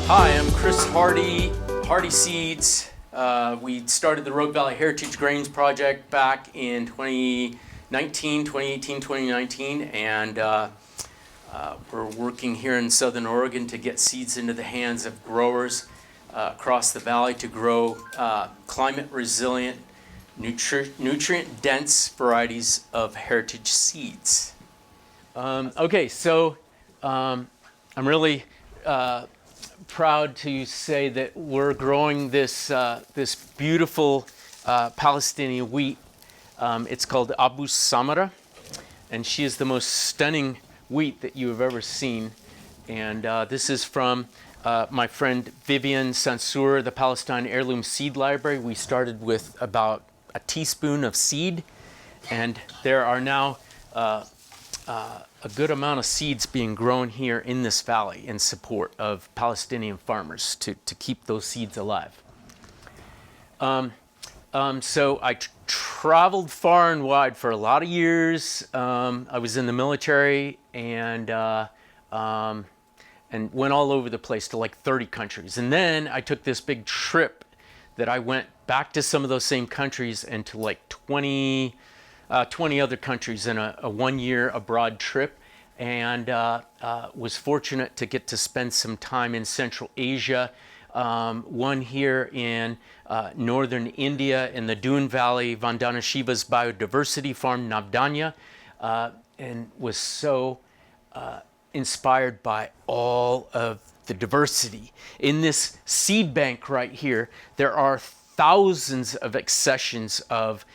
Hi, I'm Chris Hardy, Hardy Seeds. We started the Rogue Valley Heritage Grains Project back in 2018, 2019, and we're working here in Southern Oregon to get seeds into the hands of growers across the valley to grow climate-resilient, nutrient-dense varieties of heritage seeds. Okay, so I'm really proud to say that we're growing this this beautiful Palestinian wheat. It's called Abu Samara, and she is the most stunning wheat that you have ever seen. And this is from my friend Vivian Sansour, the Palestine Heirloom Seed Library. We started with about a teaspoon of seed, and there are now a good amount of seeds being grown here in this valley in support of Palestinian farmers to keep those seeds alive. So I traveled far and wide for a lot of years. I was in the military and went all over the place to like 30 countries. And then I took this big trip that I went back to some of those same countries and to like 20 other countries in a 1 year abroad trip, and was fortunate to get to spend some time in Central Asia, one here in northern India in the Doon Valley, Vandana Shiva's biodiversity farm, Navdanya, and was so inspired by all of the diversity. In this seed bank right here, there are thousands of accessions of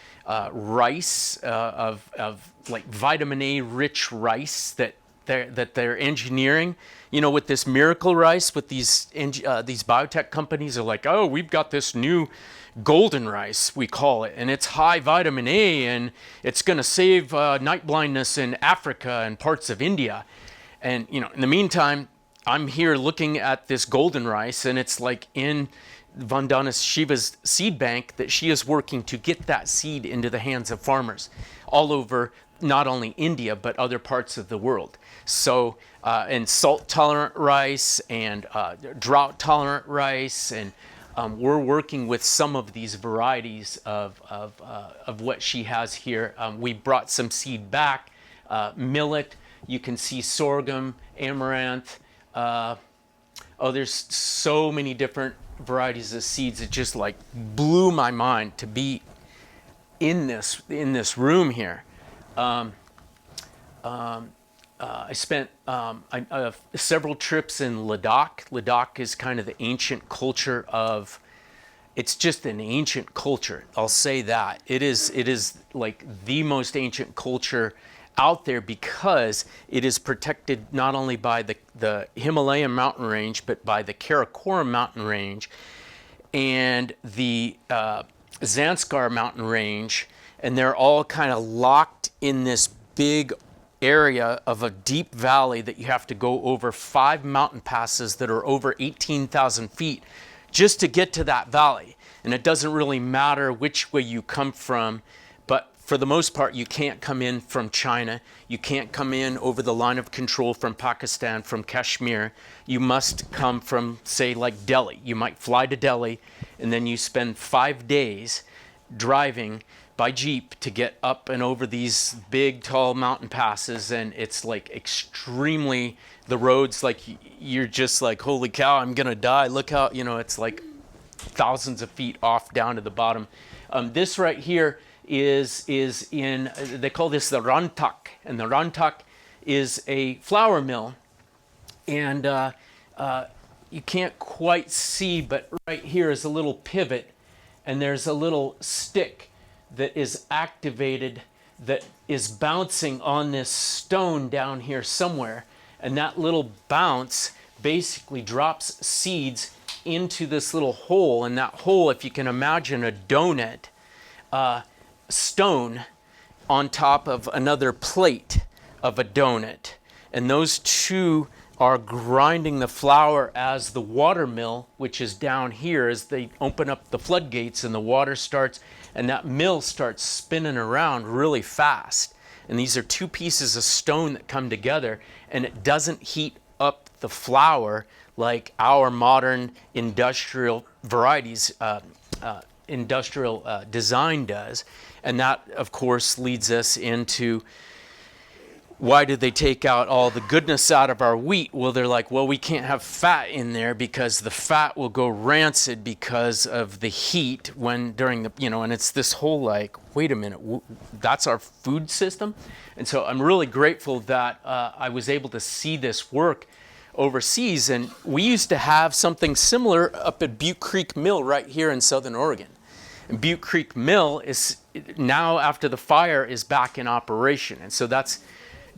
rice, of like vitamin A rich rice that they're engineering. You know, with this miracle rice, with these biotech companies are like, oh, we've got this new golden rice, we call it, and it's high vitamin A, and it's going to save night blindness in Africa and parts of India. And you know, in the meantime, I'm here looking at this golden rice, and it's like in Vandana Shiva's seed bank that she is working to get that seed into the hands of farmers all over not only India but other parts of the world. So and salt tolerant rice and drought tolerant rice, and we're working with some of these varieties of what she has here. We brought some seed back, millet, you can see sorghum, amaranth, there's so many different varieties of seeds. It just like blew my mind to be in this room here. I spent several trips in Ladakh. Ladakh is kind of the ancient culture of, it's just an ancient culture. I'll say that. It is like the most ancient culture out there because it is protected not only by the Himalayan mountain range, but by the Karakoram mountain range and the Zanskar mountain range, and they're all kind of locked in this big area of a deep valley that you have to go over 5 mountain passes that are over 18,000 feet just to get to that valley. And it doesn't really matter which way you come from, but for the most part, you can't come in from China. You can't come in over the line of control from Pakistan, from Kashmir. You must come from, say, like Delhi. You might fly to Delhi, and then you spend 5 days driving by Jeep to get up and over these big, tall mountain passes. And it's like extremely, the roads, like you're just like, holy cow, I'm gonna die. Look how, you know, it's like thousands of feet off down to the bottom. This right here is in, they call this the Rantak, and the Rantak is a flour mill, and you can't quite see, but right here is a little pivot, and there's a little stick that is activated that is bouncing on this stone down here somewhere, and that little bounce basically drops seeds into this little hole, and that hole, if you can imagine a donut, stone on top of another plate of a donut, and those two are grinding the flour as the water mill, which is down here, as they open up the floodgates and the water starts, and that mill starts spinning around really fast. And these are two pieces of stone that come together, and it doesn't heat up the flour like our modern industrial varieties, industrial design does. And that, of course, leads us into why did they take out all the goodness out of our wheat? Well, they're like, well, we can't have fat in there because the fat will go rancid because of the heat when during the, and it's this whole like, wait a minute, that's our food system? And so I'm really grateful that I was able to see this work overseas. And we used to have something similar up at Butte Creek Mill right here in Southern Oregon. And Butte Creek Mill is now, after the fire, is back in operation. And so that's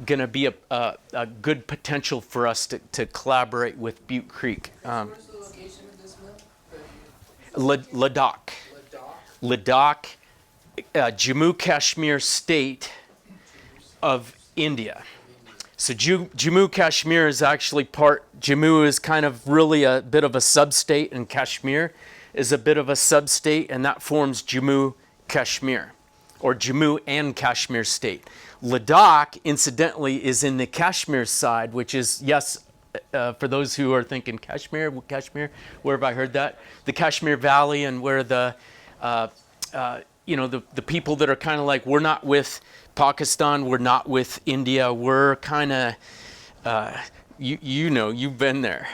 going to be a good potential for us to collaborate with Butte Creek. Where's the location of this mill? Ladakh. Ladakh, Jammu Kashmir state of India. So Jammu Kashmir is actually Jammu is kind of really a bit of a sub-state, and Kashmir is a bit of a sub-state, and that forms Jammu Kashmir, or Jammu and Kashmir state. Ladakh, incidentally, is in the Kashmir side, which is, yes, for those who are thinking Kashmir, where have I heard that? The Kashmir Valley, and where the people that are kind of like, we're not with Pakistan, we're not with India, we're kind of, you've been there.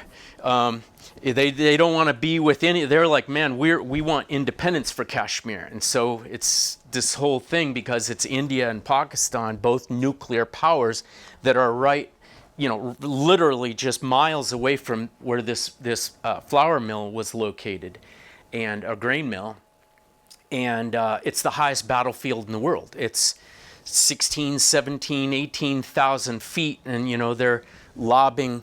They don't want to be with any. They're like, man, we want independence for Kashmir, and so it's this whole thing because it's India and Pakistan, both nuclear powers that are right, literally just miles away from where this flour mill was located, and a grain mill, and it's the highest battlefield in the world. It's 16, 17, 18,000 feet, and they're lobbing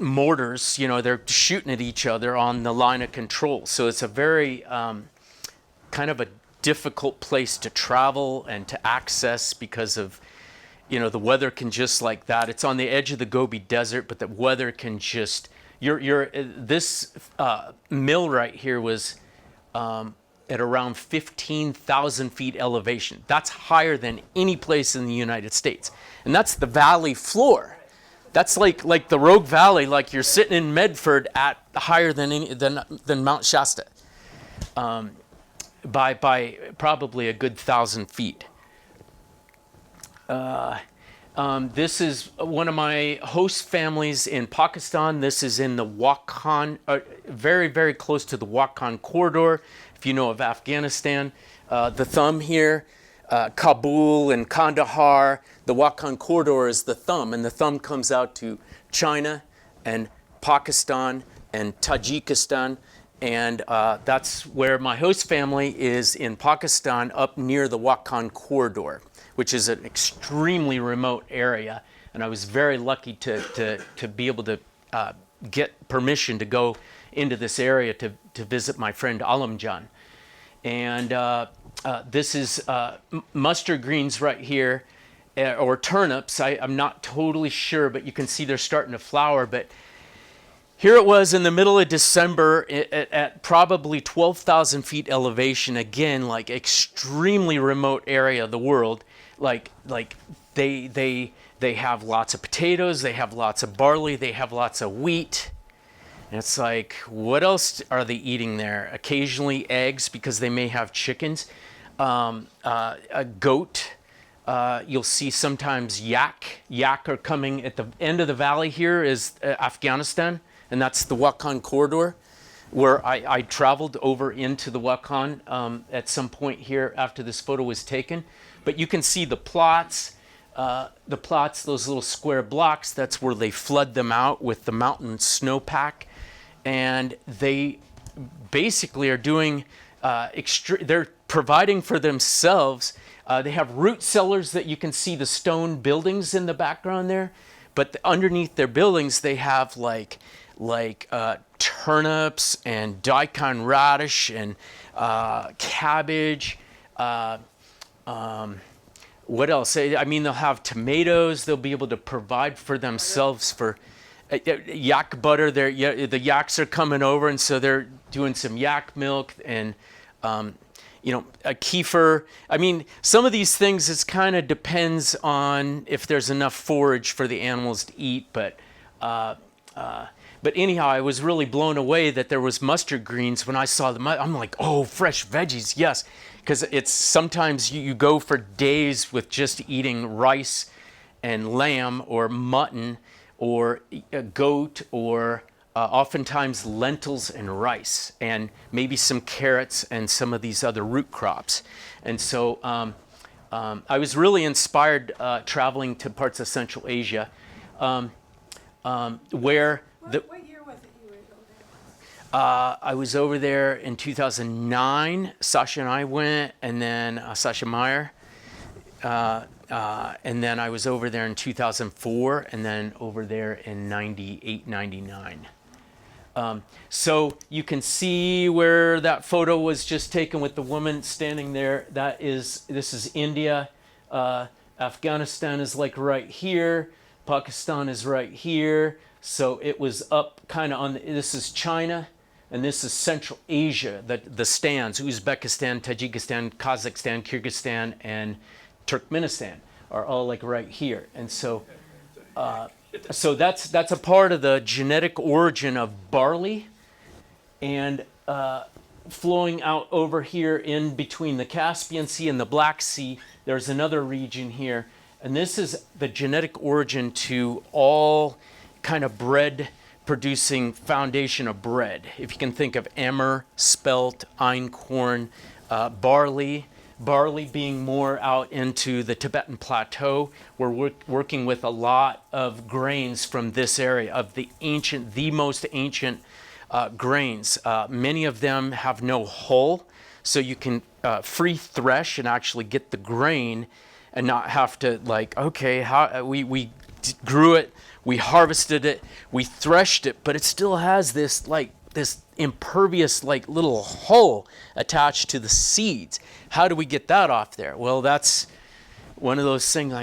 mortars, they're shooting at each other on the line of control. So it's a very kind of a difficult place to travel and to access because of, the weather can just like that. It's on the edge of the Gobi Desert, but the weather can just, this mill right here was at around 15,000 feet elevation. That's higher than any place in the United States. And that's the valley floor. That's like the Rogue Valley, like you're sitting in Medford at higher than Mount Shasta, by probably a good 1,000 feet. This is one of my host families in Pakistan. This is in the Wakhan, very, very close to the Wakhan corridor. If you know of Afghanistan, the thumb here, Kabul and Kandahar, the Wakhan corridor is the thumb, and the thumb comes out to China and Pakistan and Tajikistan, and that's where my host family is in Pakistan, up near the Wakhan corridor, which is an extremely remote area, and I was very lucky to be able to get permission to go into this area to visit my friend Alamjan. And this is mustard greens right here, or turnips. I'm not totally sure, but you can see they're starting to flower. But here it was in the middle of December at probably 12,000 feet elevation. Again, like extremely remote area of the world. Like they have lots of potatoes, they have lots of barley, they have lots of wheat. And it's like, what else are they eating there? Occasionally eggs, because they may have chickens. A goat. You'll see sometimes yak. Yak are coming at the end of the valley here is Afghanistan, and that's the Wakhan corridor, where I traveled over into the Wakhan at some point here after this photo was taken. But you can see the plots, those little square blocks, that's where they flood them out with the mountain snowpack. And they basically are doing, they're providing for themselves. They have root cellars that you can see the stone buildings in the background there. But underneath their buildings, they have like turnips and daikon radish and cabbage. What else? I mean, they'll have tomatoes. They'll be able to provide for themselves for yak butter. The yaks are coming over, and so they're doing some yak milk and a kefir. I mean, some of these things, it kind of depends on if there's enough forage for the animals to eat, but But anyhow, I was really blown away that there was mustard greens when I saw them. I'm like, oh, fresh veggies, yes. Because it's sometimes you go for days with just eating rice and lamb or mutton or a goat or oftentimes lentils and rice and maybe some carrots and some of these other root crops. And so I was really inspired traveling to parts of Central Asia where What year was it you were over there? I was over there in 2009. Sasha and I went, and then Sasha Meyer. And then I was over there in 2004, and then over there in 98, 99. So you can see where that photo was just taken with the woman standing there. This is India. Afghanistan is like right here. Pakistan is right here. So it was up kind of on, this is China, and this is Central Asia, the stands, Uzbekistan, Tajikistan, Kazakhstan, Kyrgyzstan, and Turkmenistan are all like right here. And so that's a part of the genetic origin of barley, and flowing out over here in between the Caspian Sea and the Black Sea, there's another region here. And this is the genetic origin to all kind of bread producing foundation of bread. If you can think of emmer, spelt, einkorn, barley being more out into the Tibetan plateau. We're working with a lot of grains from this area of the most ancient grains. Many of them have no hull, so you can free thresh and actually get the grain and not have to we grew it, we harvested it, we threshed it, but it still has this impervious little hull attached to the seeds. How do we get that off there? Well, that's one of those things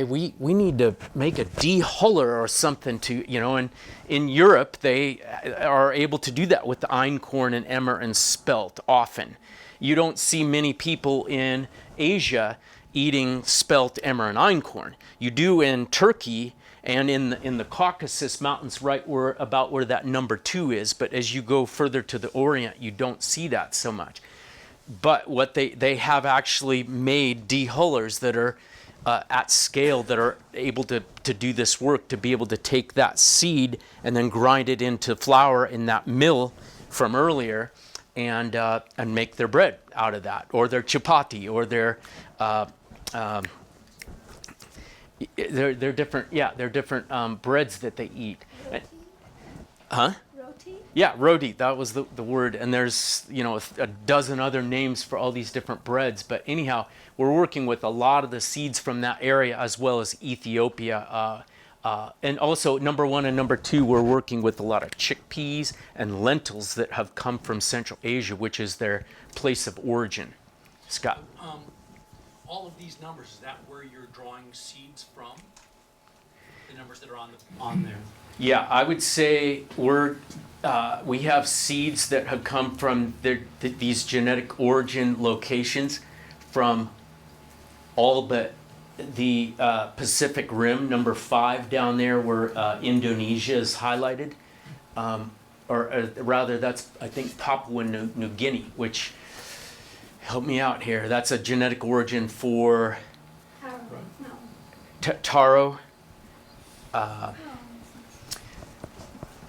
we need to make a dehuller or something to, and in Europe they are able to do that with the einkorn and emmer and spelt often. You don't see many people in Asia eating spelt, emmer, and einkorn. You do in Turkey and in the Caucasus Mountains, right where that number 2 is. But as you go further to the Orient, you don't see that so much. But what they have actually made dehullers that are at scale, that are able to do this work, to be able to take that seed and then grind it into flour in that mill from earlier, and make their bread out of that, or their chapati, or their they're different. Yeah, they're different breads that they eat. Huh? Roti? Yeah, roti. That was the word. And there's a dozen other names for all these different breads. But anyhow, we're working with a lot of the seeds from that area as well as Ethiopia. And also number 1 and number 2, we're working with a lot of chickpeas and lentils that have come from Central Asia, which is their place of origin. Scott. All of these numbers, is that where you're drawing seeds from? The numbers that are on there? Yeah, I would say we have seeds that have come from these genetic origin locations from all but the Pacific Rim, number 5 down there where Indonesia is highlighted. Or rather, that's, I think, Papua New Guinea, which, help me out here, that's a genetic origin for taro.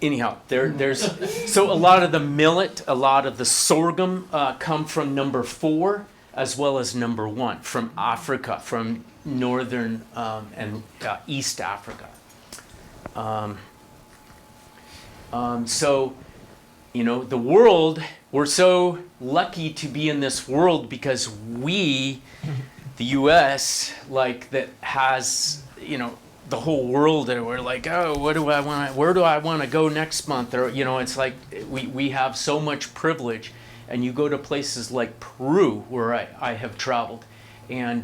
Anyhow, there's so a lot of the millet, a lot of the sorghum come from number 4 as well as number 1 from Africa, from northern and East Africa. So, the world, we're so lucky to be in this world because we, the U.S., that has, the whole world, and we're like, oh, where do I want to go next month? Or, it's like we have so much privilege. And you go to places like Peru, where I have traveled, and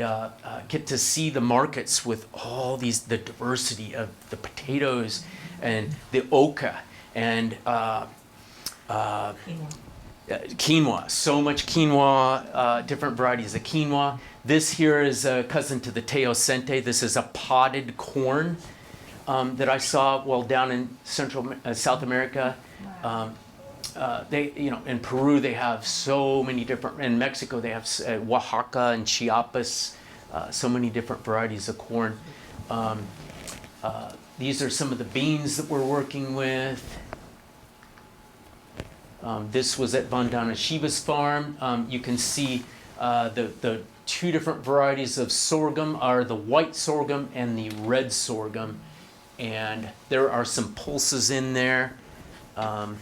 get to see the markets with all the diversity of the potatoes and the oca and quinoa. So much quinoa, different varieties of quinoa. This here is a cousin to the teosinte. This is a potted corn. that I saw while down in South America. They, in Peru they have so many different. In Mexico they have Oaxaca and Chiapas, so many different varieties of corn. These are some of the beans that we're working with. This was at Vandana Shiva's farm. You can see the two different varieties of sorghum are the white sorghum and the red sorghum. And there are some pulses in there. And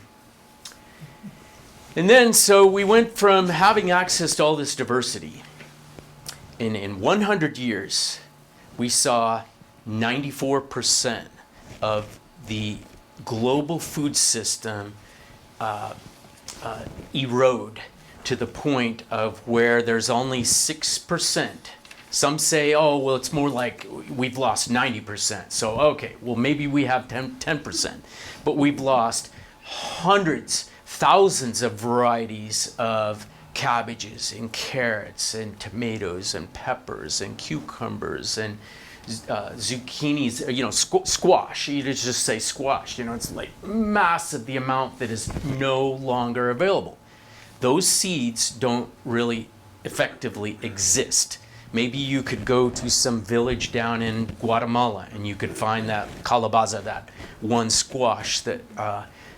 then, so we went from having access to all this diversity. In 100 years, we saw 94% of the global food system erode to the point of where there's only 6%. Some say, oh, well, it's more like we've lost 90%. So, okay, well, maybe we have 10%. But we've lost hundreds, thousands of varieties of cabbages and carrots and tomatoes and peppers and cucumbers and zucchinis, squash. You just say squash, it's like massive, the amount that is no longer available. Those seeds don't really effectively exist. Maybe you could go to some village down in Guatemala and you could find that calabaza, that one squash that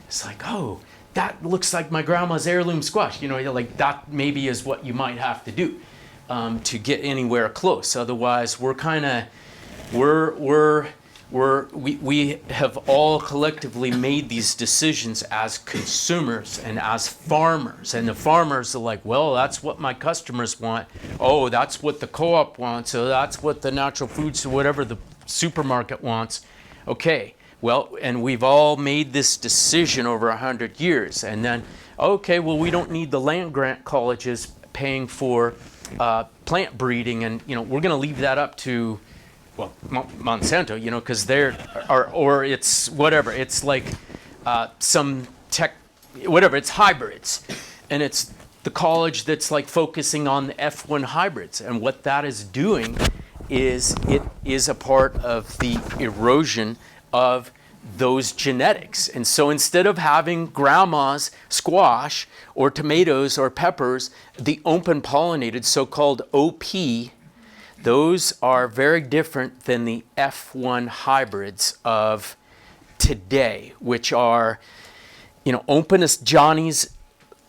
it's like, oh, that looks like my grandma's heirloom squash. Like that maybe is what you might have to do to get anywhere close. Otherwise, we have all collectively made these decisions as consumers and as farmers. And the farmers are like, well, that's what my customers want. Oh, that's what the co-op wants. So that's what the natural foods or whatever the supermarket wants. Okay. Well, and we've all made this decision over 100 years. And then, okay, well, we don't need the land grant colleges paying for plant breeding. And, we're going to leave that up to, well, Monsanto, because or it's whatever. It's like some tech, whatever, it's hybrids. And it's the college that's like focusing on the F1 hybrids. And what that is doing is it is a part of the erosion of those genetics. And so instead of having grandma's squash or tomatoes or peppers, the open pollinated, so-called OP, those are very different than the F1 hybrids of today, which are, open as Johnny's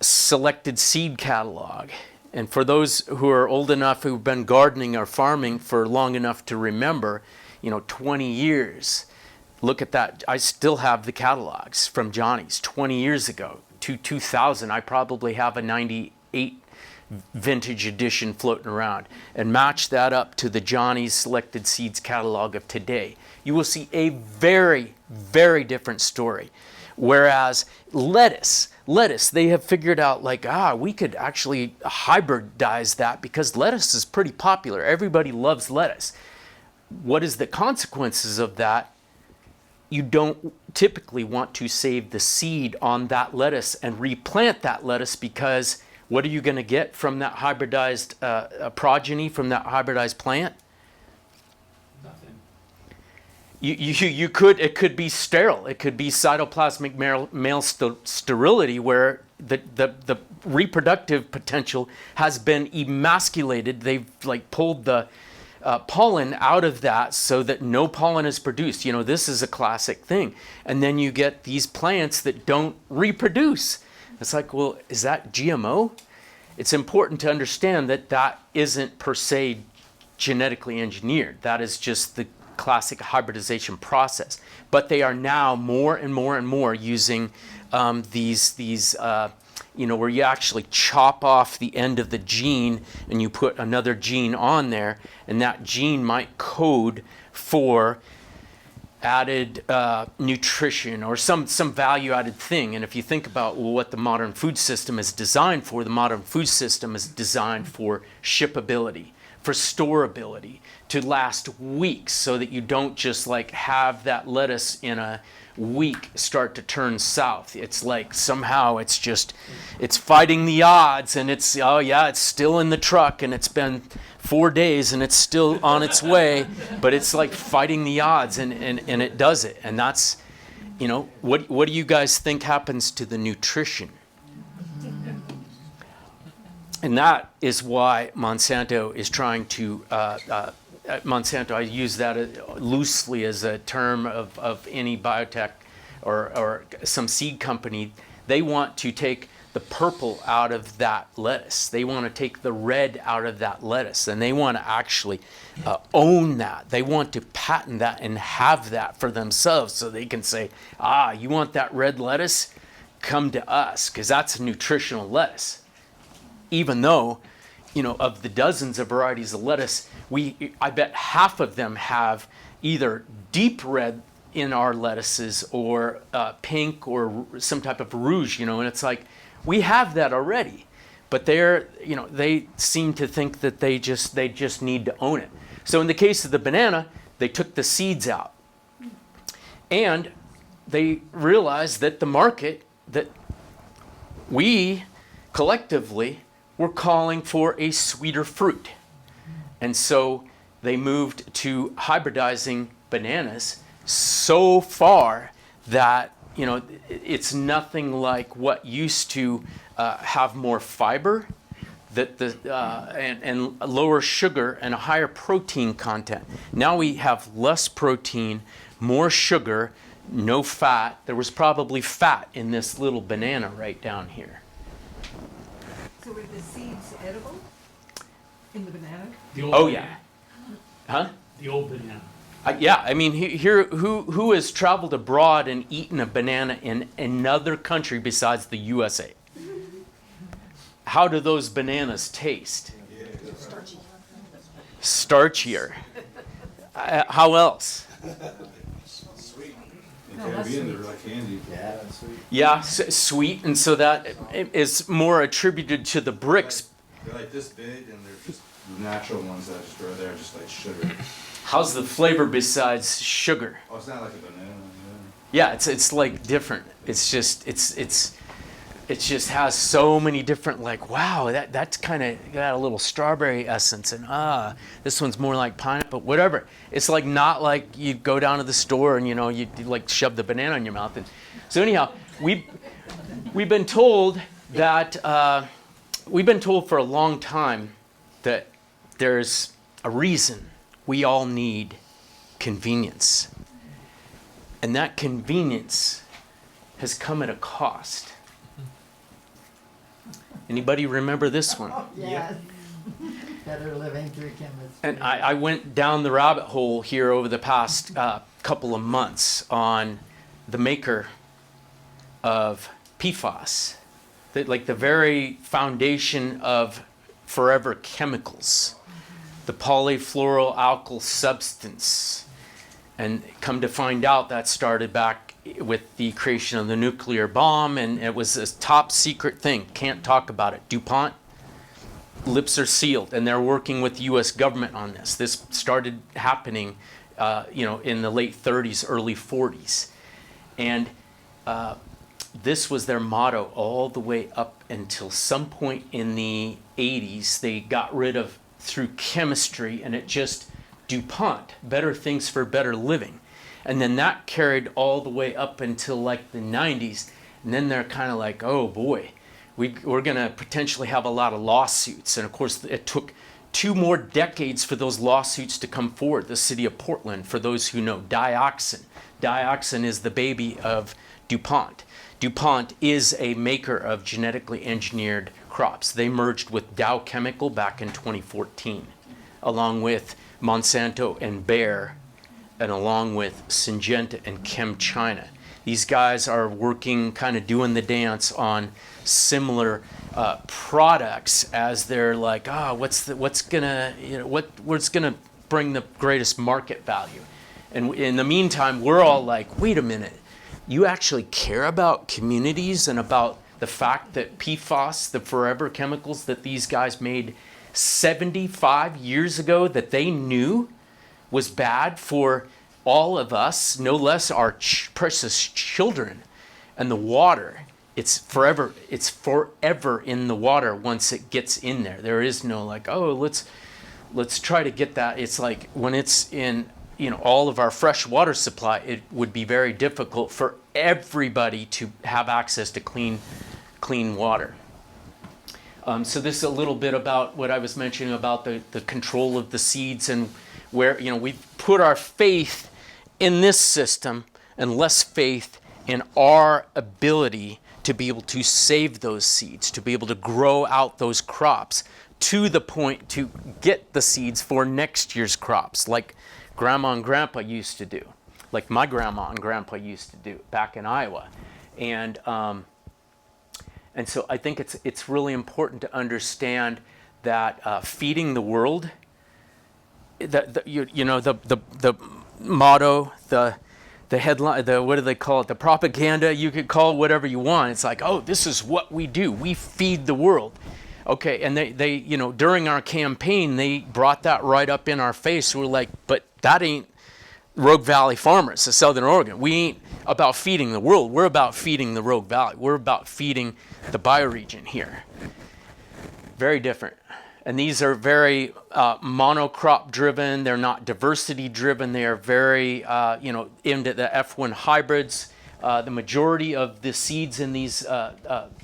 selected seed catalog. And for those who are old enough, who've been gardening or farming for long enough to remember, 20 years, look at that. I still have the catalogs from Johnny's 20 years ago to 2000. I probably have a 98 vintage edition floating around, and match that up to the Johnny's Selected Seeds catalog of today. You will see a very, very different story. Whereas lettuce, they have figured out we could actually hybridize that because lettuce is pretty popular. Everybody loves lettuce. What is the consequences of that? You don't typically want to save the seed on that lettuce and replant that lettuce, because what are you going to get from that hybridized progeny, from that hybridized plant? Nothing. It could be sterile. It could be cytoplasmic male sterility, where the reproductive potential has been emasculated. They've pulled the pollen out of that so that no pollen is produced. This is a classic thing. And then you get these plants that don't reproduce. It's like, well, is that GMO? It's important to understand that that isn't per se genetically engineered. That is just the classic hybridization process. But they are now more and more and more using these where you actually chop off the end of the gene and you put another gene on there, and that gene might code for added nutrition or some value added thing. And if you think about what the modern food system is designed for, the modern food system is designed for shippability, for storability, to last weeks, so that you don't just have that lettuce in a week start to turn south. It's like somehow it's fighting the odds, and it's, oh yeah, it's still in the truck, and it's been 4 days and it's still on its way, but it's like fighting the odds, and it does it. And that's, what do you guys think happens to the nutrition? And that is why Monsanto is trying to, Monsanto, I use that loosely as a term of any biotech or some seed company. They want to take the purple out of that lettuce. They want to take the red out of that lettuce, and they want to actually own that. They want to patent that and have that for themselves, so they can say, you want that red lettuce? Come to us, because that's a nutritional lettuce. Even though, of the dozens of varieties of lettuce, I bet half of them have either deep red in our lettuces or pink or some type of rouge, and it's like, we have that already, but they seem to think that they just need to own it. So in the case of the banana, they took the seeds out, and they realized that the market, that we collectively were calling for a sweeter fruit. And so they moved to hybridizing bananas so far that, it's nothing like what used to have more fiber, that and lower sugar and a higher protein content. Now we have less protein, more sugar, no fat. There was probably fat in this little banana right down here. So were the seeds edible in the banana? The old Oh banana. yeah. Huh? The old banana. Yeah, I mean, here, who has traveled abroad and eaten a banana in another country besides the USA? How do those bananas taste? Starchier. How else? Sweet. No, that's Caribbean, sweet. they're like candy. Yeah, that's sweet. Yeah, sweet, and so that is more attributed to the bricks. They're like this big, and they're just the natural ones that just are there, just like sugar. How's the flavor besides sugar? Oh, it's not like a banana. Yeah, it's like different. It's just it just has so many different, like, wow, that's kind of got a little strawberry essence, and this one's more like pineapple, whatever. It's like not like you go down to the store and you like shove the banana in your mouth. And so anyhow, we've been told that we've been told for a long time that there's a reason we all need convenience, and that convenience has come at a cost. Anybody remember this one? Yes. Better living through chemistry. And I went down the rabbit hole here over the past couple of months on the maker of PFAS, like the very foundation of forever chemicals, the polyfluoroalkyl substance. And come to find out, that started back with the creation of the nuclear bomb, and it was a top secret thing. Can't talk about it. DuPont, lips are sealed, and they're working with the U.S. government on this. This started happening, in the late 30s, early 40s. And this was their motto all the way up until some point in the 80s. They got rid of through chemistry, and it just DuPont, better things for better living. And then that carried all the way up until like the 90s. And then they're kind of like, oh boy, we're going to potentially have a lot of lawsuits. And of course, it took 2 more decades for those lawsuits to come forward. The city of Portland, for those who know, dioxin. Dioxin is the baby of DuPont. DuPont is a maker of genetically engineered crops. They merged with Dow Chemical back in 2014, along with Monsanto and Bayer, and along with Syngenta and ChemChina. These guys are working, kind of doing the dance on similar products, as they're like, what's gonna bring the greatest market value? And in the meantime, we're all like, wait a minute, you actually care about communities and about the fact that PFAS, the forever chemicals that these guys made 75 years ago, that they knew was bad for all of us, no less our precious children, and the water. It's forever in the water once it gets in there. There is no like, oh, let's try to get that. It's like when it's in, all of our fresh water supply, it would be very difficult for everybody to have access to clean water. So this is a little bit about what I was mentioning about the control of the seeds, and where we put our faith in this system and less faith in our ability to be able to save those seeds, to be able to grow out those crops to the point to get the seeds for next year's crops, like Grandma and Grandpa used to do, like my grandma and grandpa used to do back in Iowa. And so I think it's really important to understand that feeding the world, the motto, the headline, what do they call it? The propaganda, you could call it whatever you want. It's like, oh, this is what we do. We feed the world. Okay, and they during our campaign, they brought that right up in our face. We're like, but that ain't Rogue Valley farmers of Southern Oregon. We ain't about feeding the world. We're about feeding the Rogue Valley. We're about feeding the bioregion here. Very different. And these are very monocrop driven. They're not diversity driven. They are very, into the F1 hybrids. The majority of the seeds in these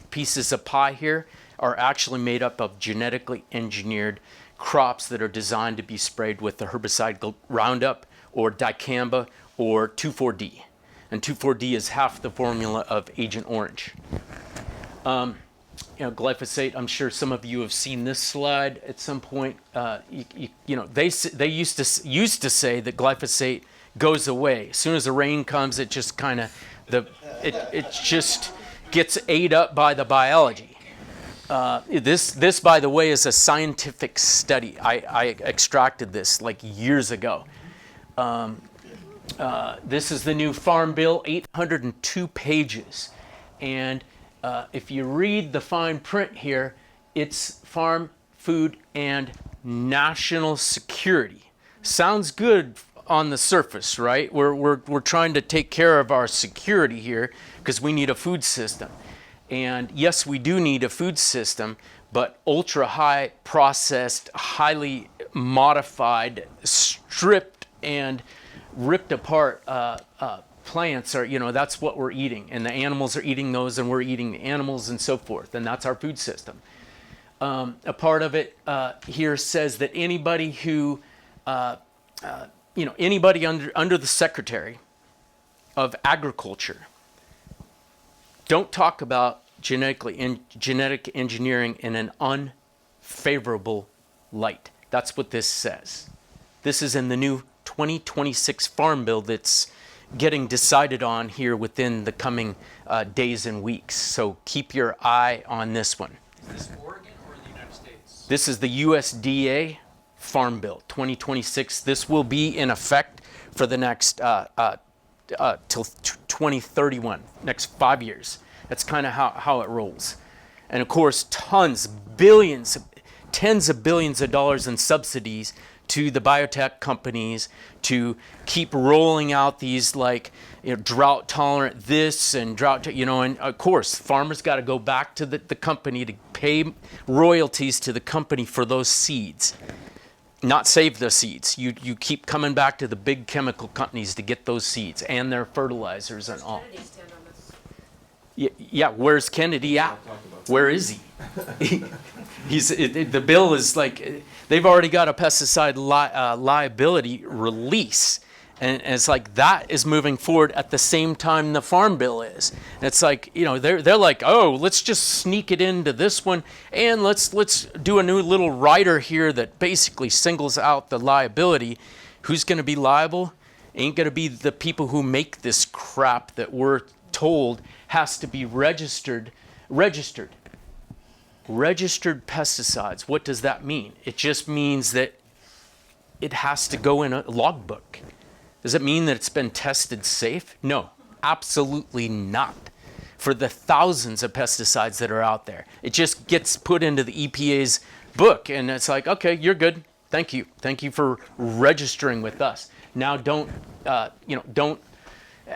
pieces of pie here are actually made up of genetically engineered crops that are designed to be sprayed with the herbicide Roundup or dicamba or 2,4-D. And 2,4-D is half the formula of Agent Orange. Glyphosate, I'm sure some of you have seen this slide at some point. They used to say that glyphosate goes away. As soon as the rain comes, it just kind of, it just gets ate up by the biology. This, by the way, is a scientific study. I extracted this like years ago. This is the new Farm Bill, 802 pages. And if you read the fine print here, it's farm, food, and national security. Sounds good on the surface, right? We're trying to take care of our security here because we need a food system. And yes, we do need a food system, but ultra high processed, highly modified, stripped and ripped apart plants are, that's what we're eating. And the animals are eating those, and we're eating the animals and so forth. And that's our food system. A part of it here says that anybody who, anybody under the Secretary of Agriculture, don't talk about genetic engineering in an unfavorable light. That's what this says. This is in the new 2026 Farm Bill that's getting decided on here within the coming days and weeks. So keep your eye on this one. Is this Oregon or the United States? This is the USDA Farm Bill 2026. This will be in effect for the next till 2031, next 5 years. That's kind of how it rolls. And of course, tens of billions of dollars in subsidies to the biotech companies to keep rolling out these drought tolerant this and drought, and of course, farmers got to go back to the company to pay royalties to the company for those seeds. Not save the seeds. You keep coming back to the big chemical companies to get those seeds and their fertilizers and all. Yeah, where's Kennedy at? Where is he? The bill is like, they've already got a pesticide liability release. And it's like that is moving forward at the same time the Farm Bill is. And it's like, they're like, oh, let's just sneak it into this one, and let's do a new little rider here that basically singles out the liability. Who's going to be liable? Ain't going to be the people who make this crap that we're told has to be registered pesticides. What does that mean? It just means that it has to go in a logbook. Does it mean that it's been tested safe? No, absolutely not. For the thousands of pesticides that are out there, it just gets put into the EPA's book, and it's like, okay, you're good. Thank you for registering with us. now don't, don't,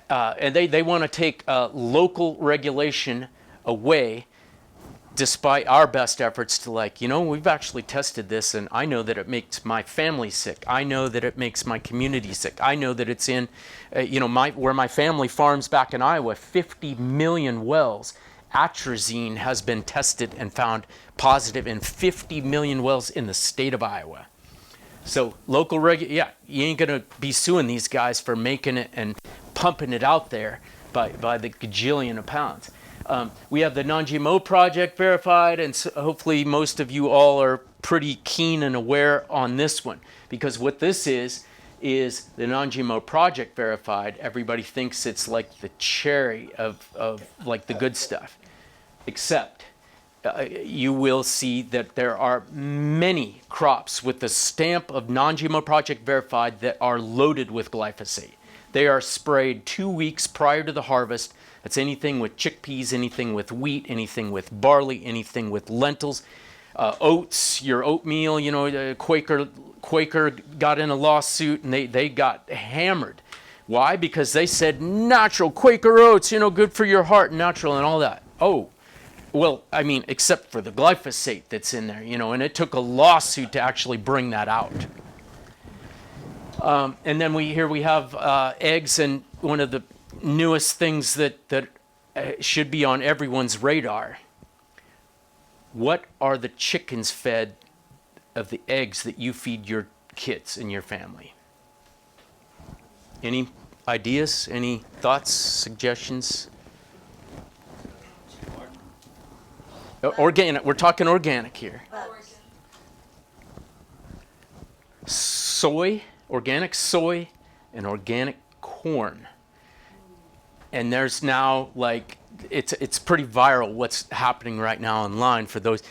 and they want to take local regulation away, despite our best efforts to we've actually tested this, and I know that it makes my family sick. I know that it makes my community sick. I know that it's in, where my family farms back in Iowa, 50 million wells. Atrazine has been tested and found positive in 50 million wells in the state of Iowa. So local you ain't gonna be suing these guys for making it and pumping it out there by the gajillion of pounds. We have the non-GMO project verified, and so hopefully most of you all are pretty keen and aware on this one, because what this is the non-GMO project verified. Everybody thinks it's like the cherry of like the good stuff, except you will see that there are many crops with the stamp of non-GMO project verified that are loaded with glyphosate. They are sprayed 2 weeks prior to the harvest. That's anything with chickpeas, anything with wheat, anything with barley, anything with lentils, oats, your oatmeal. Quaker got in a lawsuit and they got hammered. Why? Because they said natural Quaker oats, good for your heart, natural and all that. Oh, well, I mean, except for the glyphosate that's in there, and it took a lawsuit to actually bring that out. And then we have eggs, and one of the newest things that should be on everyone's radar. What are the chickens fed of the eggs that you feed your kids and your family? Any ideas? Any thoughts, suggestions? Organic. We're talking organic here. Soy, organic soy, and organic corn. And there's now it's pretty viral what's happening right now online for those.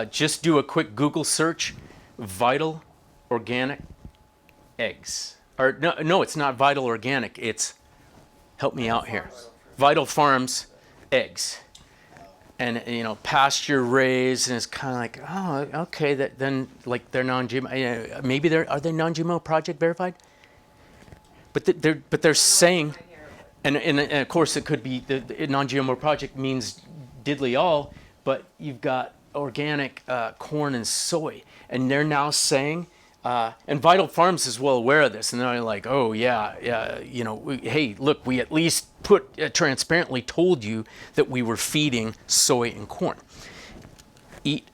Just do a quick Google search, Vital Organic Eggs. Or no, it's not Vital Organic. It's, help me out here, Vital Farms Eggs. And pasture raised, and it's kind of like, oh, okay, then they're non-GMO. Maybe are they non-GMO project verified? But they're saying. And of course, it could be the non-GMO project means diddly all, but you've got organic corn and soy, and they're now saying, and Vital Farms is well aware of this, and they're like, oh yeah, hey, look, we at least transparently told you that we were feeding soy and corn. Eat,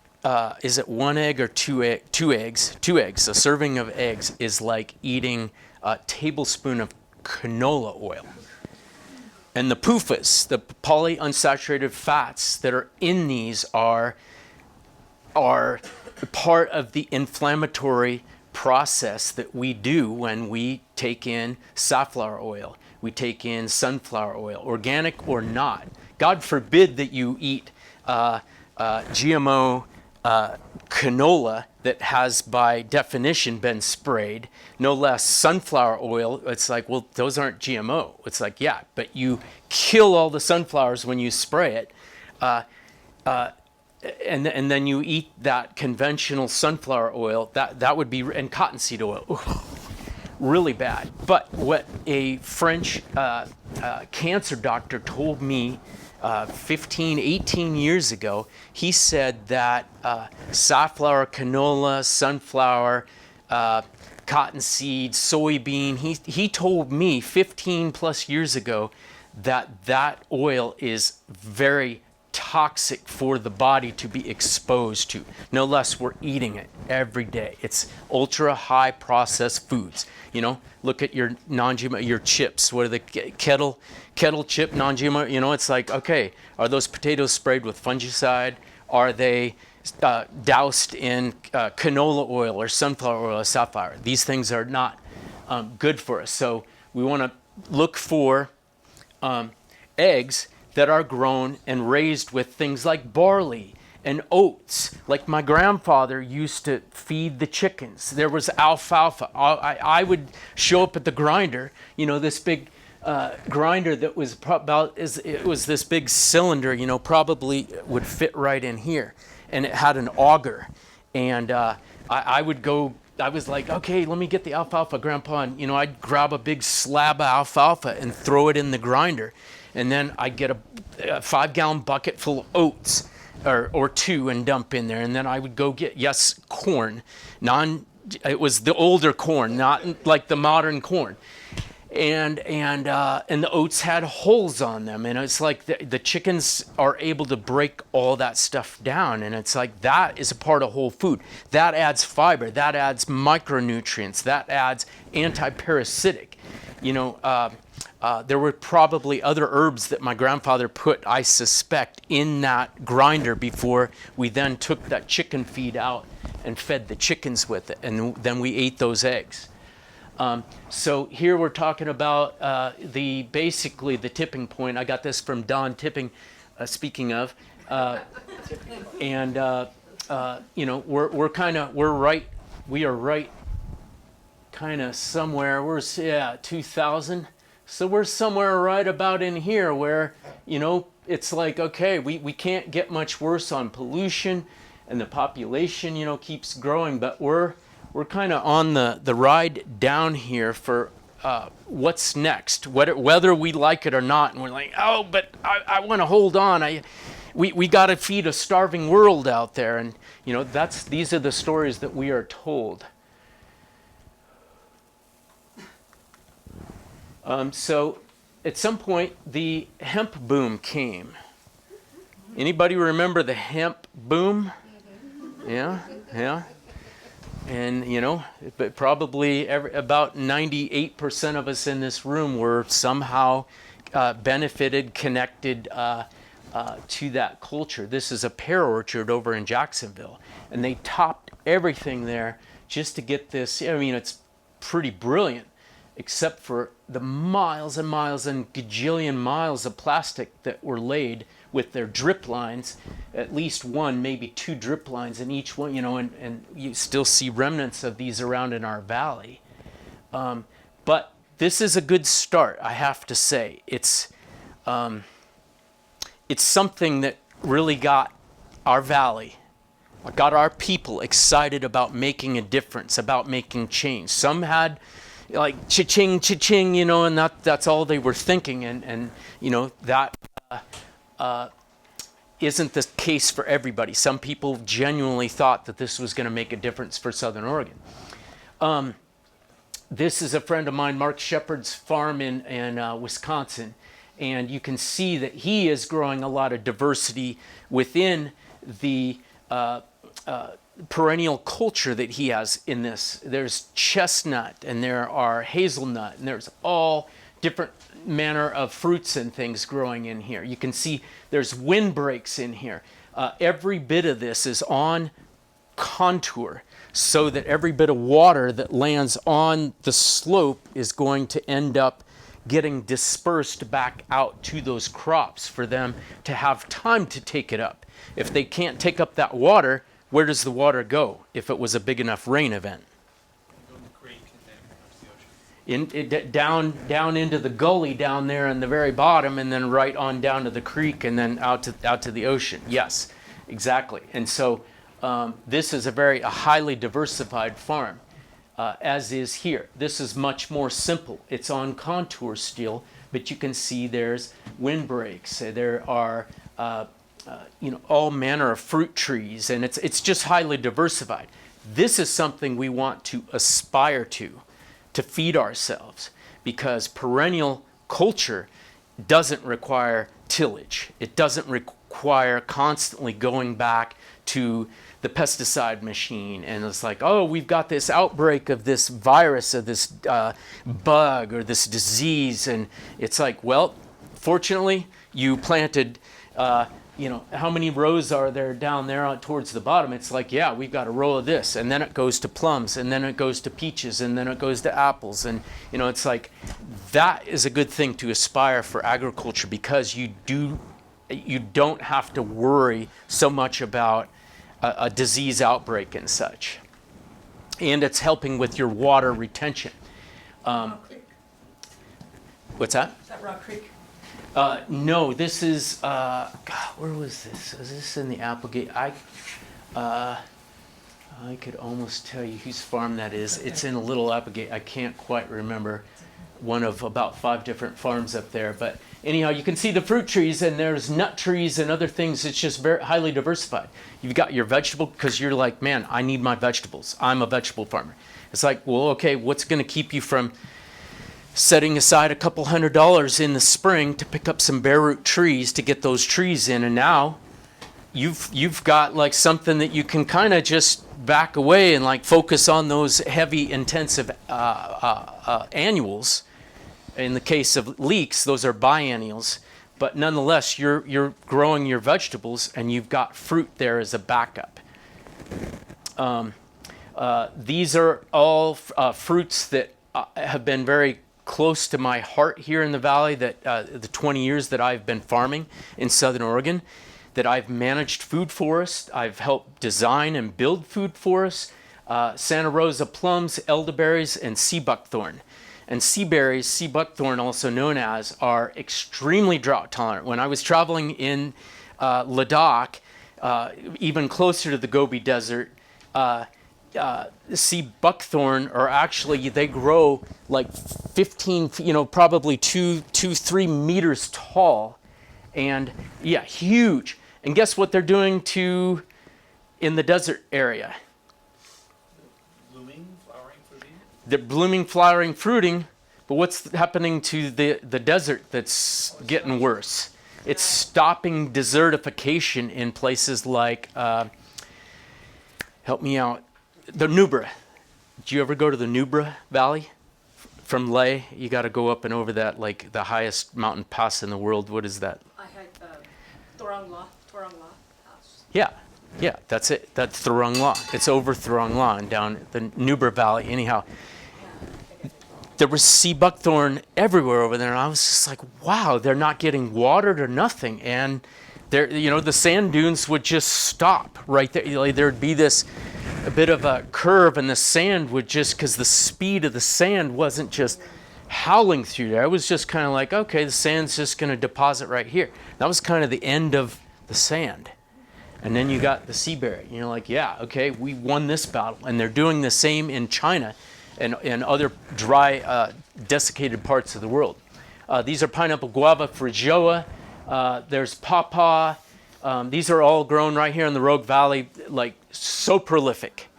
is it one egg or two eggs? 2 eggs. A serving of eggs is like eating a tablespoon of canola oil. And the PUFAs, the polyunsaturated fats that are in these are part of the inflammatory process that we do when we take in safflower oil, we take in sunflower oil, organic or not. God forbid that you eat GMO canola that has by definition been sprayed, no less sunflower oil. It's like, well, those aren't GMO. It's like, yeah, but you kill all the sunflowers when you spray it, and then you eat that conventional sunflower oil. That would be, and cottonseed oil. Ooh, really bad. But what a French cancer doctor told me 15, 18 years ago, he said that safflower, canola, sunflower, cottonseed, soybean, he told me 15 plus years ago that oil is very toxic for the body to be exposed to. No less, we're eating it every day. It's ultra high processed foods. Look at your non-GMO, your chips. What are the kettle chip non-GMO? It's like, okay, are those potatoes sprayed with fungicide? Are they doused in canola oil or sunflower oil or safflower? These things are not good for us. So we want to look for eggs that are grown and raised with things like barley and oats. Like my grandfather used to feed the chickens. There was alfalfa. I would show up at the grinder, this big grinder that was it was this big cylinder, probably would fit right in here. And it had an auger. And I would go I was like, okay, let me get the alfalfa, Grandpa. And, I'd grab a big slab of alfalfa and throw it in the grinder. And then I'd get a 5-gallon bucket full of oats or 2 and dump in there. And then I would go get, corn. It was the older corn, not like the modern corn. And the oats had holes on them, and it's like the chickens are able to break all that stuff down, and it's like that is a part of whole food. That adds fiber, that adds micronutrients, that adds anti-parasitic. There were probably other herbs that my grandfather put, I suspect, in that grinder before we then took that chicken feed out and fed the chickens with it, and then we ate those eggs. So here we're talking about basically the tipping point. I got this from Don Tipping, speaking of, and we are right kind of somewhere. We're 2000, so we're somewhere right about in here where it's like, okay, we can't get much worse on pollution, and the population keeps growing, but we're kind of on the ride down here for what's next, whether we like it or not. And we're like, oh, but I want to hold on. We got to feed a starving world out there. And, these are the stories that we are told. So at some point, the hemp boom came. Anybody remember the hemp boom? Yeah. And, but probably about 98% of us in this room were somehow benefited, connected to that culture. This is a pear orchard over in Jacksonville, and they topped everything there just to get this. It's pretty brilliant, except for the miles and miles and gajillion miles of plastic that were laid with their drip lines, at least 1, maybe 2 drip lines in each one, and you still see remnants of these around in our valley. But this is a good start, I have to say. It's something that really got our valley, got our people excited about making a difference, about making change. Some had like cha-ching, cha-ching, and that's all they were thinking, and that isn't the case for everybody. Some people genuinely thought that this was going to make a difference for Southern Oregon. This is a friend of mine, Mark Shepard's farm in Wisconsin, and you can see that he is growing a lot of diversity within the perennial culture that he has in this. There's chestnut, and there are hazelnut, and there's all different manner of fruits and things growing in here. You can see there's windbreaks in here. Every bit of this is on contour, so that every bit of water that lands on the slope is going to end up getting dispersed back out to those crops for them to have time to take it up. If they can't take up that water, where does the water go if it was a big enough rain event? Down into the gully down there in the very bottom, and then right on down to the creek, and then out to the ocean. Yes, exactly. And so this is a highly diversified farm, as is here. This is much more simple. It's on contour still, but you can see there's windbreaks. There are all manner of fruit trees, and it's just highly diversified. This is something we want to aspire to feed ourselves, because perennial culture doesn't require tillage. It doesn't require constantly going back to the pesticide machine, and it's like, oh, we've got this outbreak of this virus, of this bug or this disease, and it's like, well, fortunately you planted how many rows are there down there towards the bottom? It's like, yeah, we've got a row of this, and then it goes to plums, and then it goes to peaches, and then it goes to apples, and it's like, that is a good thing to aspire for agriculture, because you don't have to worry so much about a disease outbreak and such, and it's helping with your water retention. Rock Creek. What's that? Is that Rock Creek? No, this is, God, where was this? Is this in the Applegate? I could almost tell you whose farm that is. It's in a little Applegate. I can't quite remember. One of about 5 different farms up there. But anyhow, you can see the fruit trees, and there's nut trees and other things. It's just very highly diversified. You've got your vegetable, because you're like, man, I need my vegetables. I'm a vegetable farmer. It's like, well, okay, what's going to keep you from setting aside a couple $100 in the spring to pick up some bare root trees to get those trees in? And now you've got like something that you can kind of just back away and like focus on those heavy, intensive annuals. In the case of leeks, those are biennials, but nonetheless, you're growing your vegetables and you've got fruit there as a backup. These are all fruits that have been very close to my heart here in the valley, that the 20 years that I've been farming in Southern Oregon, that I've managed food forests. I've helped design and build food forests, Santa Rosa plums, elderberries, and sea buckthorn. And sea berries, sea buckthorn also known as, are extremely drought tolerant. When I was traveling in Ladakh, even closer to the Gobi Desert, sea buckthorn are actually, they grow like 15, probably 3 meters tall. And yeah, huge. And guess what they're doing in the desert area? Blooming, flowering, fruiting. They're blooming, flowering, fruiting, but what's happening to the desert that's getting worse? It's stopping desertification in places like, help me out, the Nubra. Did you ever go to the Nubra Valley? From Leh, you got to go up and over that, like the highest mountain pass in the world. What is that? I had Thorong La Pass. Yeah, that's it. That's Thorong La. It's over Thorong La and down the Nubra Valley. Anyhow, there was sea buckthorn everywhere over there, and I was just like, wow, they're not getting watered or nothing. And there, the sand dunes would just stop right there. There'd be a bit of a curve, and the sand would just, because the speed of the sand wasn't just howling through there. It was just kind of like, okay, the sand's just going to deposit right here. That was kind of the end of the sand. And then you got the sea berry. You're like, yeah, okay, we won this battle. And they're doing the same in China and other dry, desiccated parts of the world. These are pineapple guava feijoa. There's pawpaw. These are all grown right here in the Rogue Valley, like so prolific.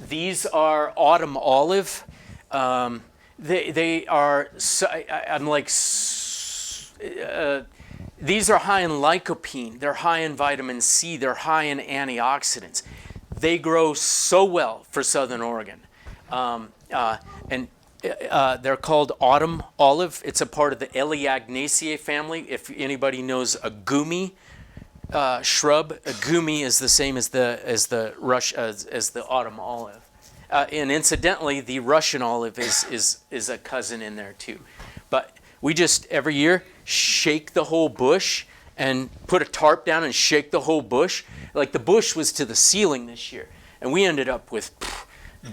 These are autumn olive. They are, these are high in lycopene. They're high in vitamin C. They're high in antioxidants. They grow so well for Southern Oregon. They're called autumn olive. It's a part of the Elaeagnaceae family. If anybody knows a gumi shrub, a gumi is the same as the autumn olive. And incidentally, the Russian olive is a cousin in there too. But we just every year shake the whole bush and put a tarp down and shake the whole bush. Like the bush was to the ceiling this year, and we ended up with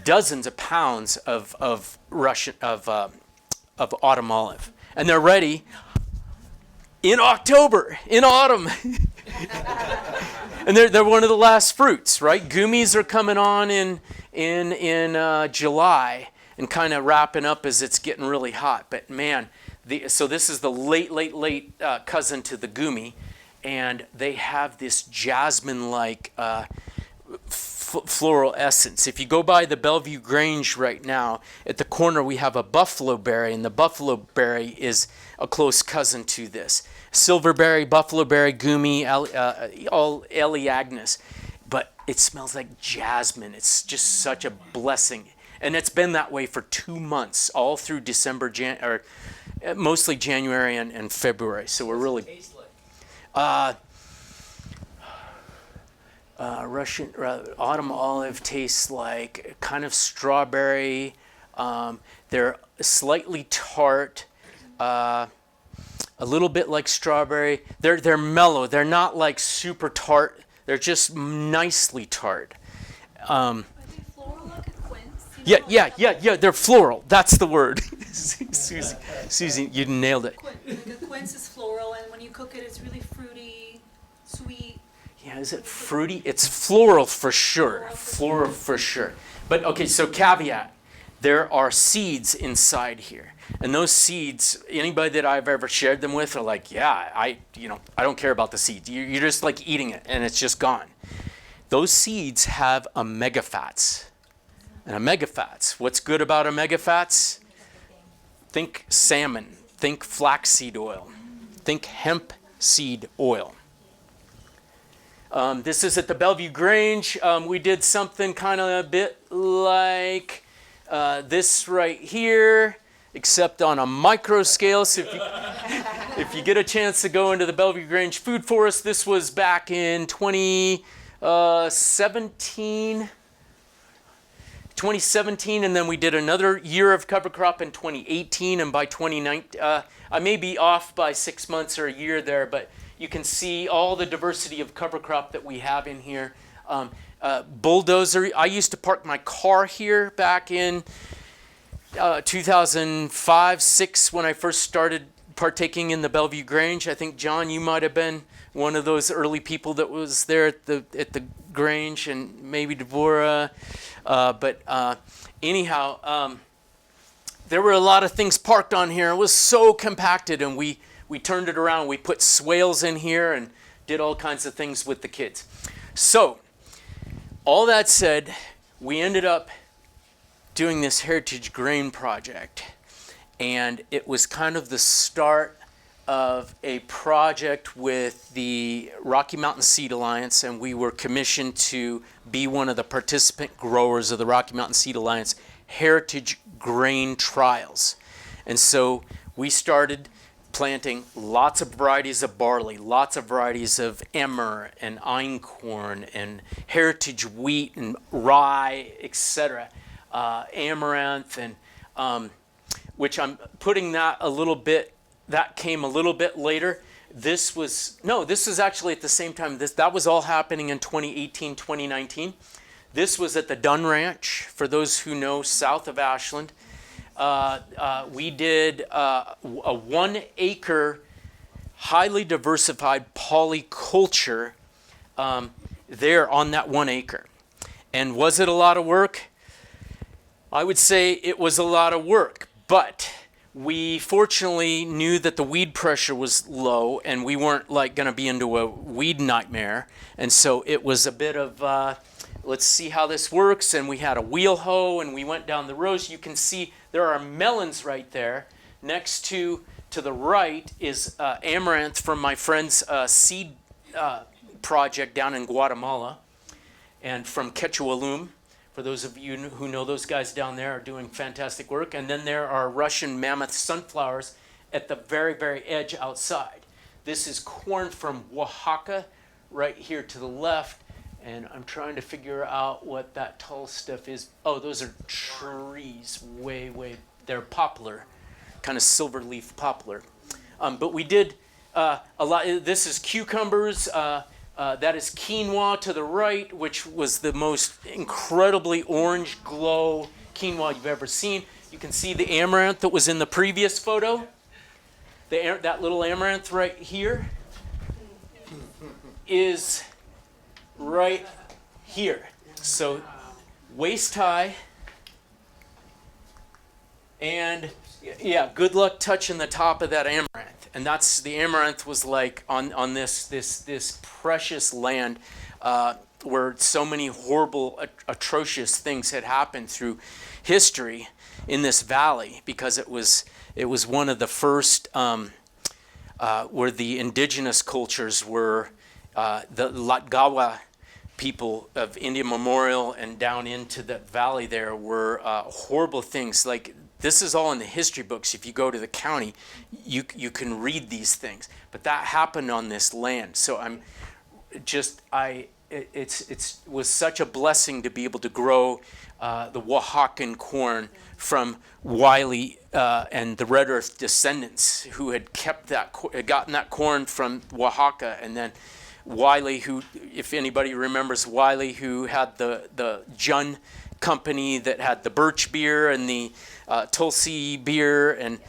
dozens of pounds of autumn olive, and they're ready in October, in autumn. And they're one of the last fruits, right? Gumis are coming on in July and kind of wrapping up as it's getting really hot. But man, so this is the late cousin to the gumi, and they have this jasmine-like floral essence. If you go by the Bellevue Grange right now, at the corner we have a buffalo berry, and the buffalo berry is a close cousin to this. Silverberry, buffalo berry, gumi, all Elaeagnus. But it smells like jasmine. It's just such a blessing. And it's been that way for 2 months, all through December, or mostly January and February. So we're really... Taste like? Russian autumn olive tastes like kind of strawberry. They're slightly tart, a little bit like strawberry. They're mellow. They're not like super tart. They're just nicely tart. Are they floral like a quince? Yeah. They're floral. That's the word. Susie, you nailed it. The quince is floral, and when you cook it, it's really fruity, sweet. Yeah, is it fruity? It's floral for sure. Floral for sure. But okay, so caveat. There are seeds inside here. And those seeds, anybody that I've ever shared them with are like, yeah, I don't care about the seeds. You're just like eating it and it's just gone. Those seeds have omega fats. And omega fats, what's good about omega fats? Think salmon, think flaxseed oil, think hemp seed oil. This is at the Bellevue Grange. We did something kind of a bit like this right here, except on a micro scale. So if you get a chance to go into the Bellevue Grange Food Forest, this was back in 2017, and then we did another year of cover crop in 2018, and by 2019, I may be off by 6 months or a year there, but you can see all the diversity of cover crop that we have in here. Bulldozer, I used to park my car here back in 2005-06 when I first started partaking in the Bellevue Grange. I think, John, you might have been one of those early people that was there at the Grange, and maybe Deborah. Anyhow, there were a lot of things parked on here. It was so compacted, and we turned it around. We put swales in here and did all kinds of things with the kids. So, all that said, we ended up doing this heritage grain project, and it was kind of the start of a project with the Rocky Mountain Seed Alliance, and we were commissioned to be one of the participant growers of the Rocky Mountain Seed Alliance heritage grain trials. And so we started planting lots of varieties of barley, lots of varieties of emmer and einkorn and heritage wheat and rye, etc. Amaranth, and which I'm putting that a little bit, that came a little bit later. This was actually at the same time. That was all happening in 2018, 2019. This was at the Dunn Ranch, for those who know, south of Ashland. We did a 1 acre, highly diversified polyculture there on that 1 acre. And was it a lot of work? I would say it was a lot of work, but we fortunately knew that the weed pressure was low and we weren't like going to be into a weed nightmare. And so it was a bit of, let's see how this works. And we had a wheel hoe and we went down the rows. You can see there are melons right there. Next to the right is amaranth from my friend's seed project down in Guatemala, and from Quechualum. For those of you who know, those guys down there are doing fantastic work. And then there are Russian mammoth sunflowers at the very, very edge outside. This is corn from Oaxaca right here to the left. And I'm trying to figure out what that tall stuff is. Oh, those are trees, they're poplar, kind of silver leaf poplar. But we did a lot. This is cucumbers. That is quinoa to the right, which was the most incredibly orange glow quinoa you've ever seen. You can see the amaranth that was in the previous photo. That little amaranth right here is right here. So waist high, and yeah, good luck touching the top of that amaranth. And that's, the amaranth was like on this precious land where so many horrible, atrocious things had happened through history in this valley, because it was one of the first where the indigenous cultures were, the Latgawa people of Indian Memorial and down into the valley there were horrible things. Like, this is all in the history books. If you go to the county, you can read these things. But that happened on this land. So it was such a blessing to be able to grow the Oaxacan corn from Wiley and the Red Earth descendants who had gotten that corn from Oaxaca. And then Wiley, who, if anybody remembers Wiley, who had the Jun company that had the birch beer and the Tulsi beer, and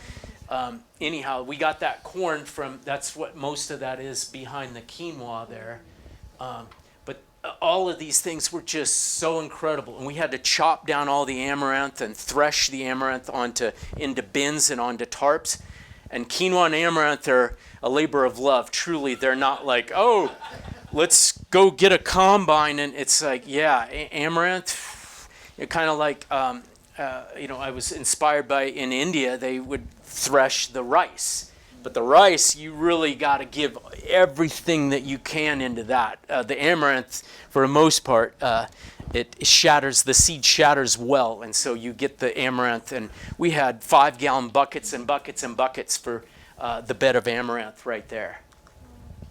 anyhow, we got that corn from, that's what most of that is behind the quinoa there. But all of these things were just so incredible. And we had to chop down all the amaranth and thresh the amaranth into bins and onto tarps. And quinoa and amaranth are a labor of love. Truly, they're not like, oh, let's go get a combine. And it's like, yeah, amaranth, kind of like, I was inspired by in India, they would thresh the rice. But the rice, you really got to give everything that you can into that. The amaranth, for the most part, it shatters, the seed shatters well, and so you get the amaranth. And we had 5-gallon buckets and buckets and buckets for the bed of amaranth right there.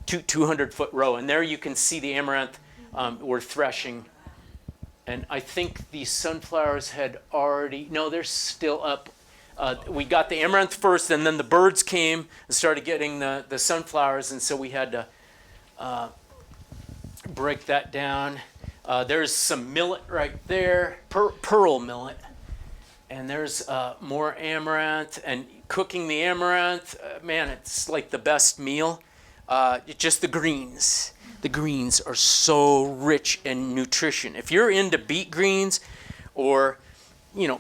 200-foot row, and there you can see the amaranth we're threshing. And I think the sunflowers had already, no, they're still up. We got the amaranth first, and then the birds came and started getting the sunflowers, and so we had to break that down. There's some millet right there, pearl millet, and there's more amaranth. And cooking the amaranth, man, it's like the best meal. Just the greens. The greens are so rich in nutrition. If you're into beet greens or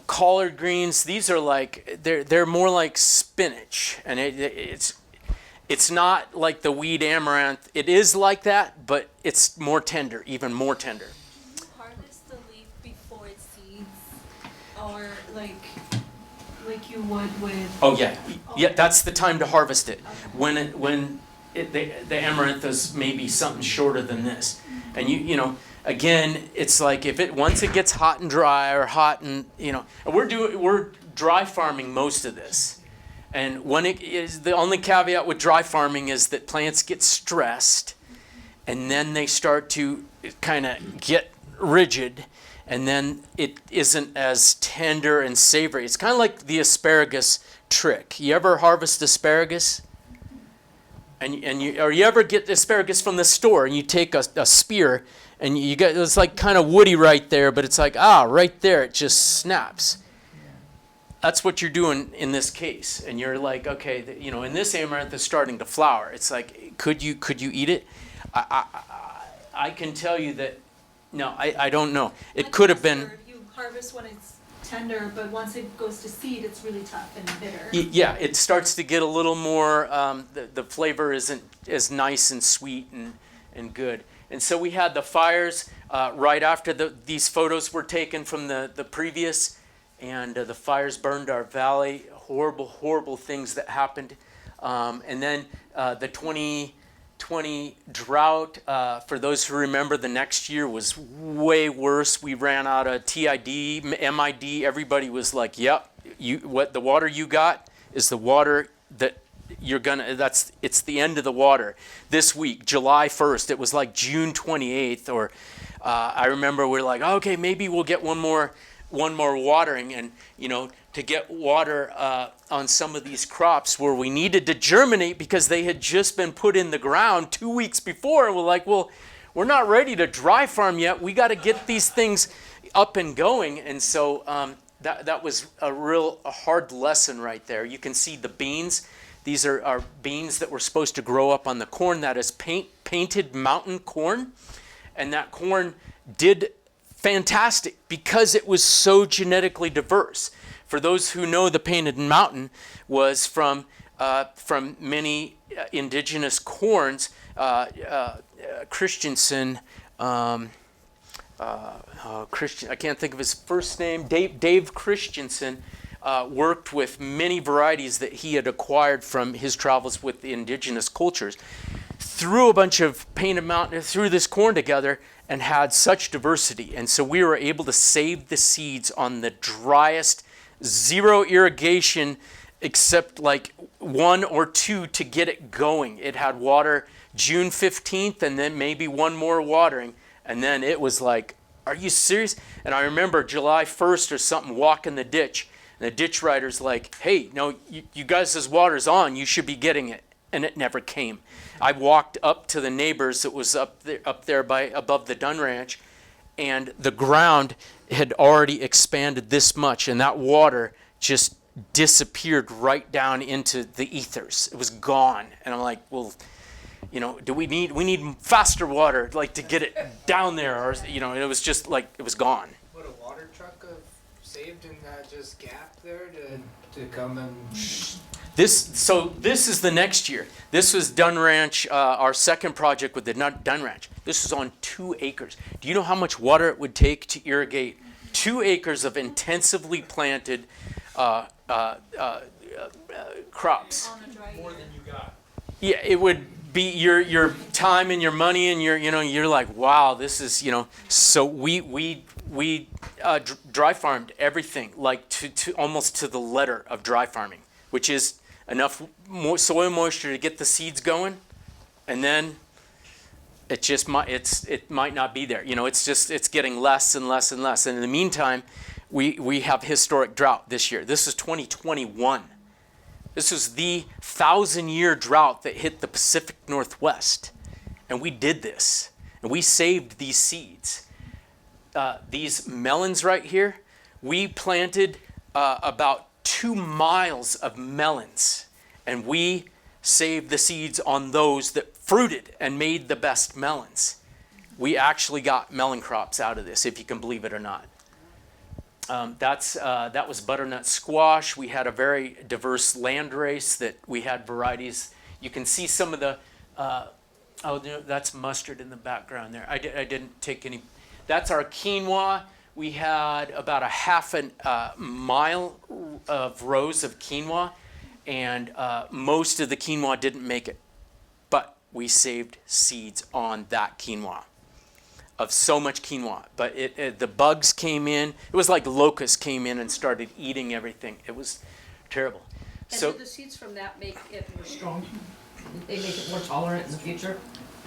collard greens, these are like, they're more like spinach, and it's not like the weed amaranth. It is like that, but it's more tender, even more tender. Do you harvest the leaf before it seeds, or like you would with? Oh yeah, that's the time to harvest it. When the amaranth is maybe something shorter than this, and again, it's like once it gets hot and dry, or hot and we're dry farming most of this. And when it is, the only caveat with dry farming is that plants get stressed, and then they start to kind of get rigid, and then it isn't as tender and savory. It's kind of like the asparagus trick. You ever harvest asparagus? Or you ever get asparagus from the store, and you take a spear, and you get, it's like kind of woody right there, but it's like, right there, it just snaps. That's what you're doing in this case. And you're like, okay, and this amaranth is starting to flower. It's like, could you eat it? I can tell you that, no, I don't know. It could have been. You harvest when it's tender, but once it goes to seed, it's really tough and bitter. Yeah, it starts to get a little more, the flavor isn't as nice and sweet and good. And so we had the fires right after these photos were taken from the previous, and the fires burned our valley. Horrible, horrible things that happened. And then the 2020 drought, for those who remember, the next year was way worse. We ran out of TID, MID. Everybody was like, yep, the water you got is the water that it's the end of the water. This week, July 1st, it was like June 28th, or I remember we're like, okay, maybe we'll get one more watering, and to get water on some of these crops where we needed to germinate because they had just been put in the ground 2 weeks before. We're like, well, we're not ready to dry farm yet. We got to get these things up and going. And so that was a hard lesson right there. You can see the beans. These are beans that were supposed to grow up on the corn. That is painted mountain corn. And that corn did fantastic because it was so genetically diverse. For those who know, the painted mountain was from many indigenous corns. Christensen, Christian, I can't think of his first name. Dave Christensen worked with many varieties that he had acquired from his travels with the indigenous cultures. Threw a bunch of painted mountain, threw this corn together, and had such diversity. And so we were able to save the seeds on the driest, zero irrigation, except like 1 or 2 to get it going. It had water June 15th, and then maybe one more watering. And then it was like, are you serious? And I remember July 1st or something, walking the ditch. And the ditch rider's like, hey, no, you guys' water's on. You should be getting it. And it never came. I walked up to the neighbors that was up there above the Dunn Ranch, and the ground had already expanded this much, and that water just disappeared right down into the ethers. It was gone. And I'm like, well, do we need faster water, like to get it down there, or it was just like it was gone. Would a water truck have saved in that just gap there to come and? This is the next year. This was Dunn Ranch, our second project with the Dunn Ranch. This was on 2 acres. Do you know how much water it would take to irrigate 2 acres of intensively planted crops? On a dry More year. than you got. Yeah, it would be your time and your money, and you're like, wow, this is So we dry farmed everything, like to almost to the letter of dry farming, which is enough soil moisture to get the seeds going, and then it might not be there. It's getting less and less and less. And in the meantime, we have historic drought this year. This is 2021. This was the 1,000-year drought that hit the Pacific Northwest. And we did this. And we saved these seeds. These melons right here, we planted about 2 miles of melons. And we saved the seeds on those that fruited and made the best melons. We actually got melon crops out of this, if you can believe it or not. That was butternut squash. We had a very diverse land race that we had varieties. You can see some of the, that's mustard in the background there. I didn't take any. That's our quinoa. We had about a half a mile of rows of quinoa, and most of the quinoa didn't make it. But we saved seeds on that quinoa. Of so much quinoa, but the bugs came in. It was like locusts came in and started eating everything. It was terrible. And So do the seeds from that make it more strong? They make it more tolerant in the future?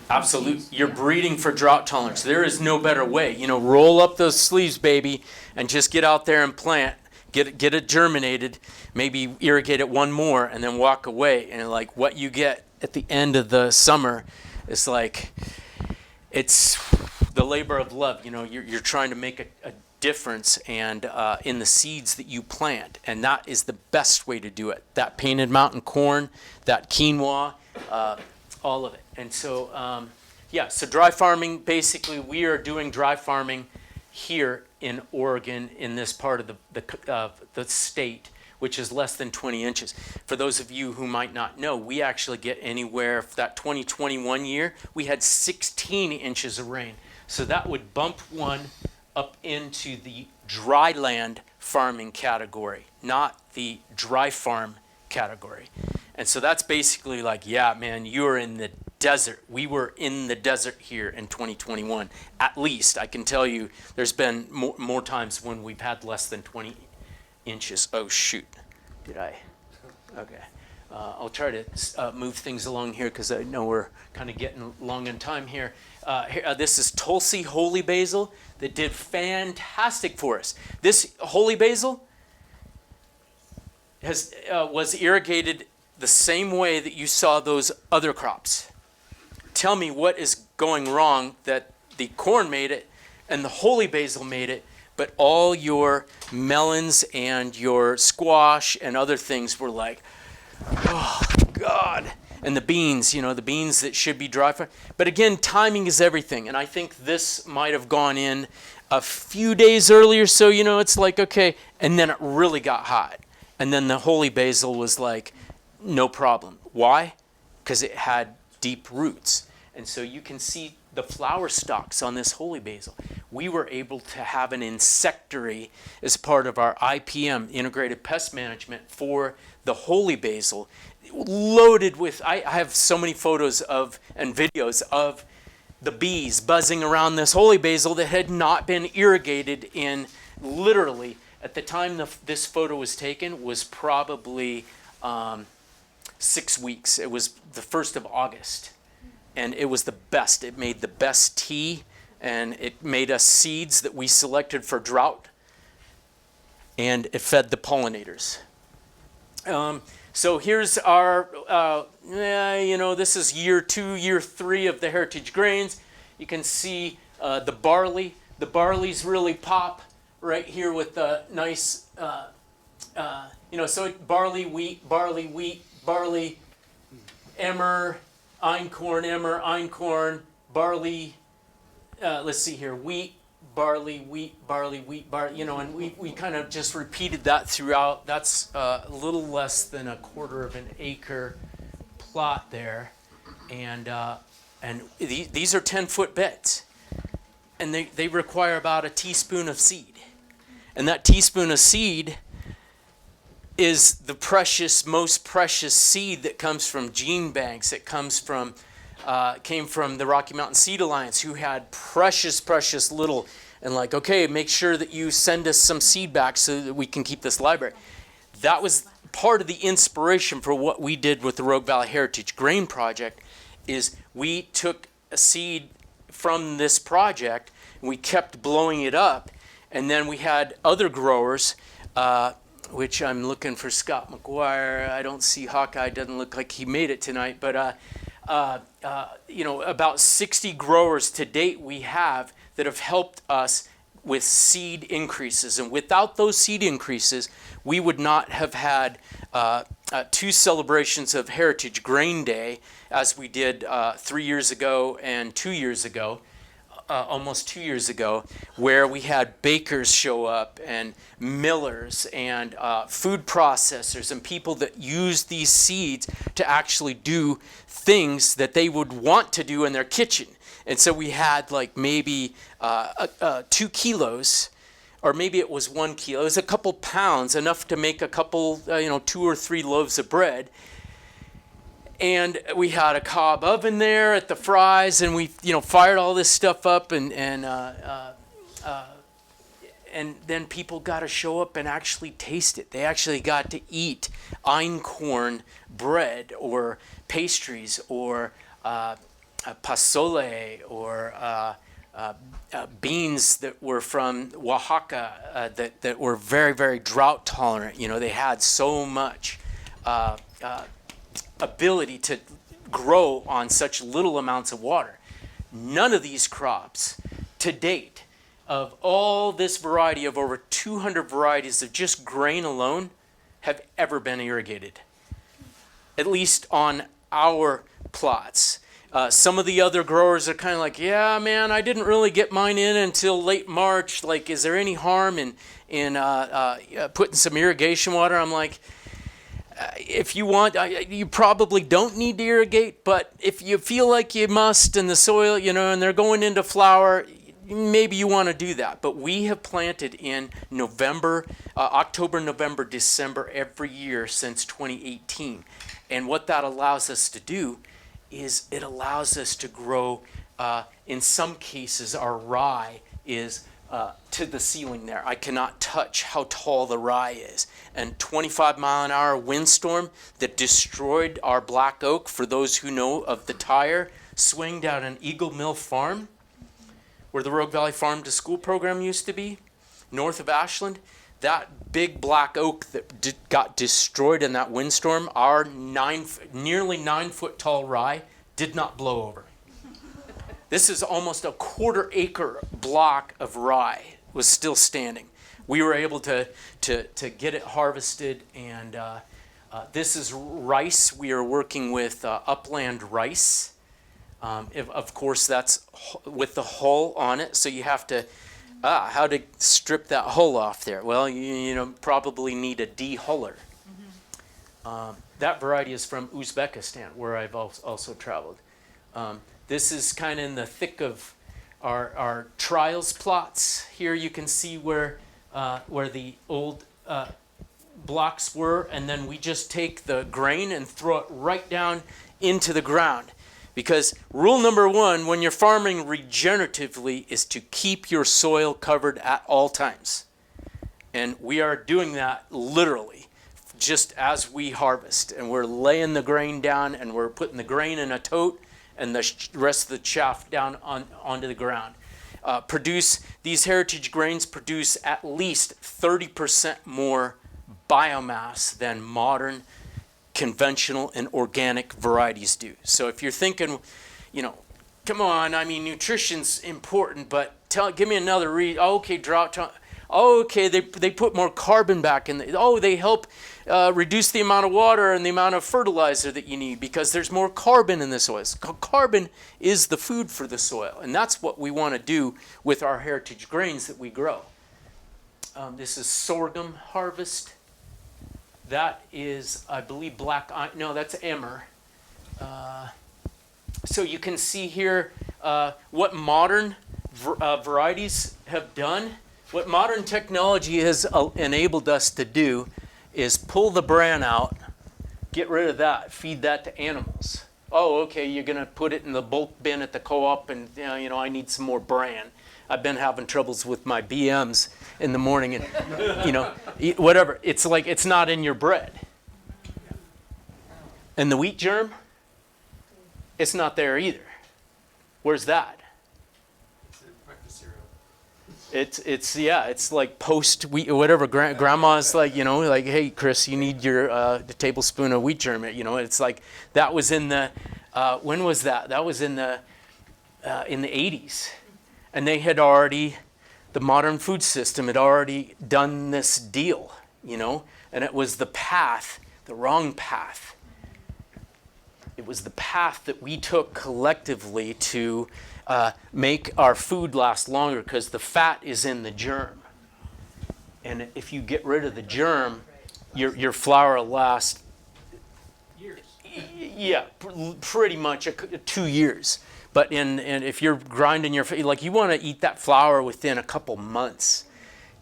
absolutely, you're breeding for drought tolerance. There is no better way. Roll up those sleeves, baby, and just get out there and plant. Get it germinated. Maybe irrigate it one more, and then walk away. And like what you get at the end of the summer is like it's the labor of love. You're trying to make a difference and in the seeds that you plant, and that is the best way to do it. That painted mountain corn, that quinoa, all of it. And so so dry farming, basically we are doing dry farming here in Oregon, in this part of the state, which is less than 20 inches. For those of you who might not know, we actually get anywhere, for that 2021 year, we had 16 inches of rain. So that would bump one up into the dry land farming category, not the dry farm category. And so that's basically like, yeah, man, you're in the desert. We were in the desert here in 2021. At least, I can tell you, there's been more times when we've had less than 20 inches. Oh, shoot. Did I? Okay. I'll try to move things along here because I know we're kind of getting long in time here. This is Tulsi holy basil that did fantastic for us. This holy basil was irrigated the same way that you saw those other crops. Tell me what is going wrong that the corn made it and the holy basil made it, but all your melons and your squash and other things were like, oh, God. And the beans, the beans that should be dry farmed. But again, timing is everything. And I think this might have gone in a few days earlier. So, it's like, okay. And then it really got hot. And then the holy basil was like, no problem. Why? Because it had deep roots. And so you can see the flower stalks on this holy basil. We were able to have an insectary as part of our IPM, Integrated Pest Management, for the holy basil, loaded with, I have so many photos and videos of the bees buzzing around this holy basil that had not been irrigated in, literally, at the time this photo was taken, was probably 6 weeks. It was the 1st of August. And it was the best. It made the best tea, and it made us seeds that we selected for drought, and it fed the pollinators. So here's our, this is year 2, year 3 of the heritage grains. You can see the barley. The barley's really pop right here with the nice, so barley, wheat, barley, emmer, einkorn, emmer, einkorn, barley. Let's see here, wheat, barley, wheat, barley, wheat, barley. You know, and we kind of just repeated that throughout. That's a little less than a quarter of an acre plot there, and these are 10-foot beds, and they require about a teaspoon of seed, and that teaspoon of seed is the most precious seed that comes from gene banks. It came from the Rocky Mountain Seed Alliance, who had precious little, and like, okay, make sure that you send us some seed back so that we can keep this library. That was part of the inspiration for what we did with the Rogue Valley Heritage Grain Project. Is we took a seed from this project and we kept blowing it up, and then we had other growers, which I'm looking for Scott McGuire. I don't see Hawkeye, doesn't look like he made it tonight, but about 60 growers to date we have that have helped us with seed increases. And without those seed increases, we would not have had 2 celebrations of Heritage Grain Day, as we did 3 years ago and 2 years ago. Almost 2 years ago, where we had bakers show up and millers and food processors and people that use these seeds to actually do things that they would want to do in their kitchen. And so we had like maybe 2 kilos, or maybe it was 1 kilo. It was a couple pounds, enough to make a couple, 2 or 3 loaves of bread. And we had a cob oven there at the fries, and we, fired all this stuff up, and then people got to show up and actually taste it. They actually got to eat einkorn bread or pastries or pasole or beans that were from Oaxaca that were very, very drought tolerant. They had so much ability to grow on such little amounts of water. None of these crops to date, of all this variety of over 200 varieties of just grain alone, have ever been irrigated, at least on our plots. Some of the other growers are kind of like, yeah, man, I didn't really get mine in until late March. Like, is there any harm in putting some irrigation water? I'm like, if you want, you probably don't need to irrigate, but if you feel like you must in the soil, and they're going into flower, maybe you want to do that. But we have planted in October, November, December every year since 2018. And what that allows us to do is it allows us to grow, in some cases, our rye is to the ceiling there. I cannot touch how tall the rye is. And 25-mile-an-hour windstorm that destroyed our black oak, for those who know of the tire swing down an Eagle Mill Farm, where the Rogue Valley Farm to School program used to be, north of Ashland. That big black oak that got destroyed in that windstorm, our nearly 9-foot tall rye, did not blow over. This is almost a quarter-acre block of rye was still standing. We were able to get it harvested, and this is rice. We are working with upland rice. Of course, that's with the hull on it, so you have to, how to strip that hull off there? Well, you probably need a dehuller. That variety is from Uzbekistan, where I've also traveled. This is kind of in the thick of our trials plots. Here you can see where the old blocks were, and then we just take the grain and throw it right down into the ground. Because rule number 1, when you're farming regeneratively, is to keep your soil covered at all times. And we are doing that literally, just as we harvest. And we're laying the grain down, and we're putting the grain in a tote, and the rest of the chaff down onto the ground. These heritage grains produce at least 30% more biomass than modern conventional and organic varieties do. So if you're thinking, come on, nutrition's important, but give me another reason. Okay, drought. Okay, they put more carbon back in. They help reduce the amount of water and the amount of fertilizer that you need because there's more carbon in the soil. Carbon is the food for the soil, and that's what we want to do with our heritage grains that we grow. This is sorghum harvest. That is, I believe, no, that's emmer. So you can see here what modern varieties have done. What modern technology has enabled us to do is pull the bran out, get rid of that, feed that to animals. Oh, okay, you're going to put it in the bulk bin at the co-op and, I need some more bran. I've been having troubles with my BMs in the morning and, whatever. It's like it's not in your bread. And the wheat germ, it's not there either. Where's that? It's like post wheat or whatever. Grandma's like, like, hey, Chris, you need your the tablespoon of wheat germ. It's like that was in the when was that? That was in the 80s, and they had already, the modern food system had already done this deal, and it was the path, the wrong path. It was the path that we took collectively to make our food last longer because the fat is in the germ. And if you get rid of the germ, your flour will last Years. Yeah, pretty much 2 years. But and if you're grinding you want to eat that flour within a couple months,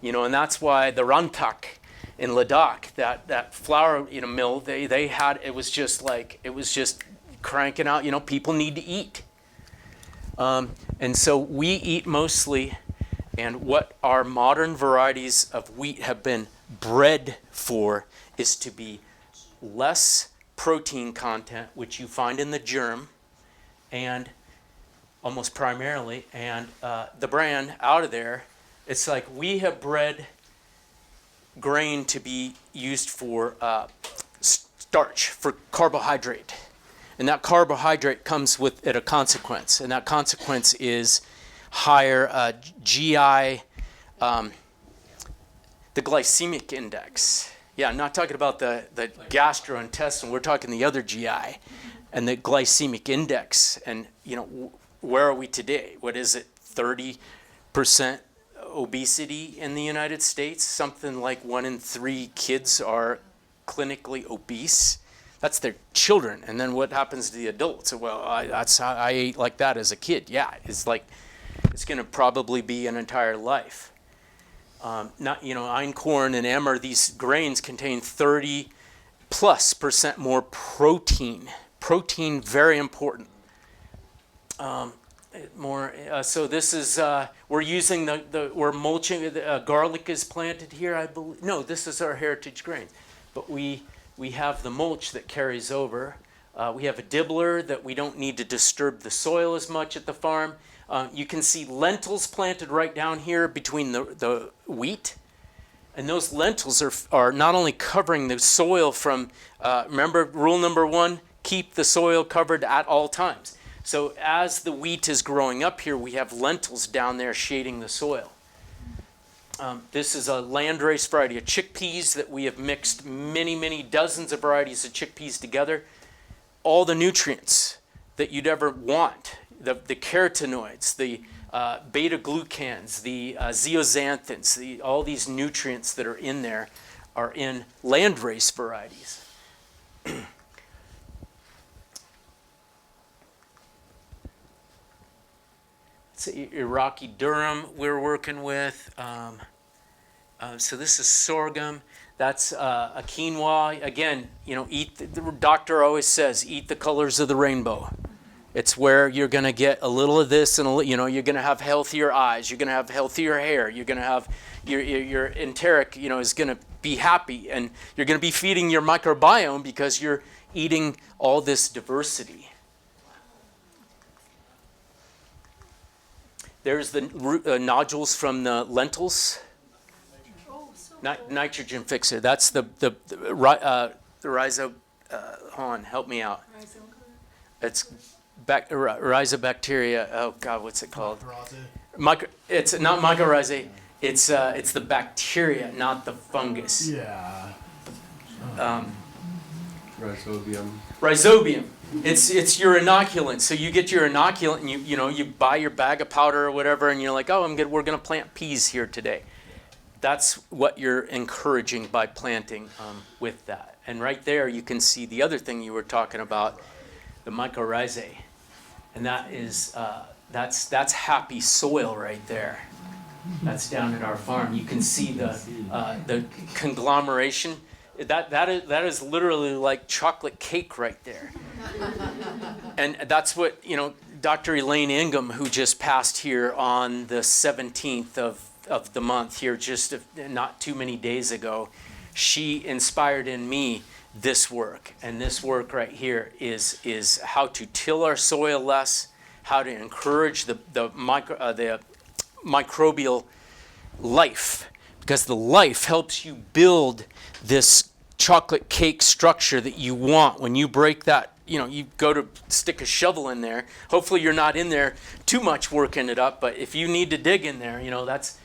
and that's why the Rantak in Ladakh, that flour mill, they had, it was just cranking out. People need to eat. And so we eat mostly, and what our modern varieties of wheat have been bred for is to be less protein content, which you find in the germ, and almost primarily, and the bran out of there. It's like we have bred grain to be used for starch, for carbohydrate. And that carbohydrate comes with it a consequence, and that consequence is higher GI, the glycemic index. Yeah, I'm not talking about the gastrointestinal. We're talking the other GI, and the glycemic index. And where are we today? What is it? 30% obesity in the United States. Something like 1 in 3 kids are clinically obese. That's their children, and then what happens to the adults? Well, that's how I ate like that as a kid. Yeah, it's going to probably be an entire life. Einkorn and emmer, these grains contain 30+% more protein. Protein, very important. So this is we're using we're mulching. Garlic is planted here, I believe. No, this is our heritage grain, but we have the mulch that carries over. We have a dibbler that we don't need to disturb the soil as much at the farm. You can see lentils planted right down here between the wheat. And those lentils are not only covering the soil from, remember rule number 1, keep the soil covered at all times. So as the wheat is growing up here, we have lentils down there shading the soil. This is a landrace variety of chickpeas that we have mixed many dozens of varieties of chickpeas together. All the nutrients that you'd ever want, the carotenoids, the beta-glucans, the zeaxanthins, all these nutrients that are in there are in landrace varieties. It's Iraqi durum we're working with. So this is sorghum. That's a quinoa. Again, the doctor always says, eat the colors of the rainbow. It's where you're going to get a little of this, and you're going to have healthier eyes. You're going to have healthier hair. You're going to have your enteric, is going to be happy, and you're going to be feeding your microbiome because you're eating all this diversity. There's the nodules from the lentils. Nitrogen fixer. That's the rhizo. Hold on, help me out. It's rhizobacteria. Oh God, what's it called? It's not mycorrhizae. It's the bacteria, not the fungus. Yeah. Rhizobium. Rhizobium. It's your inoculant. So you get your inoculant and you buy your bag of powder or whatever, and you're like, oh, we're gonna plant peas here today. That's what you're encouraging by planting with that. And right there you can see the other thing you were talking about, the mycorrhizae, and that is that's happy soil right there. That's down at our farm. You can see the conglomeration. That is literally like chocolate cake right there. And that's what, Dr. Elaine Ingham, who just passed here on the 17th of the month here, just not too many days ago, she inspired in me this work. And this work right here is how to till our soil less, how to encourage the microbial life, because the life helps you build this chocolate cake structure that you want. When you break that, you go to stick a shovel in there. Hopefully you're not in there too much working it up, but if you need to dig in there, that's,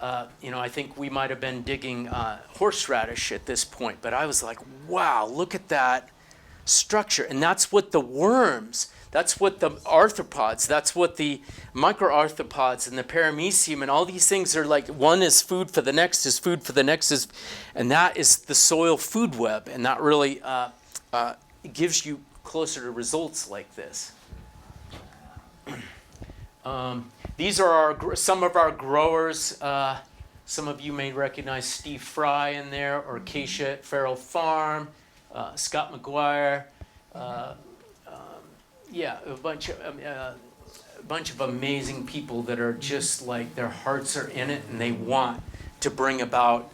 I think we might have been digging horseradish at this point, but I was like, wow, look at that structure. And that's what the worms, that's what the arthropods, that's what the microarthropods and the paramecium and all these things are like. One is food for the next, is food for the next, and that is the soil food web. And that really gives you closer to results like this. These are some of our growers. Some of you may recognize Steve Fry in there, or Acacia at Farrell Farm, Scott McGuire. A bunch of amazing people that are just like, their hearts are in it and they want to bring about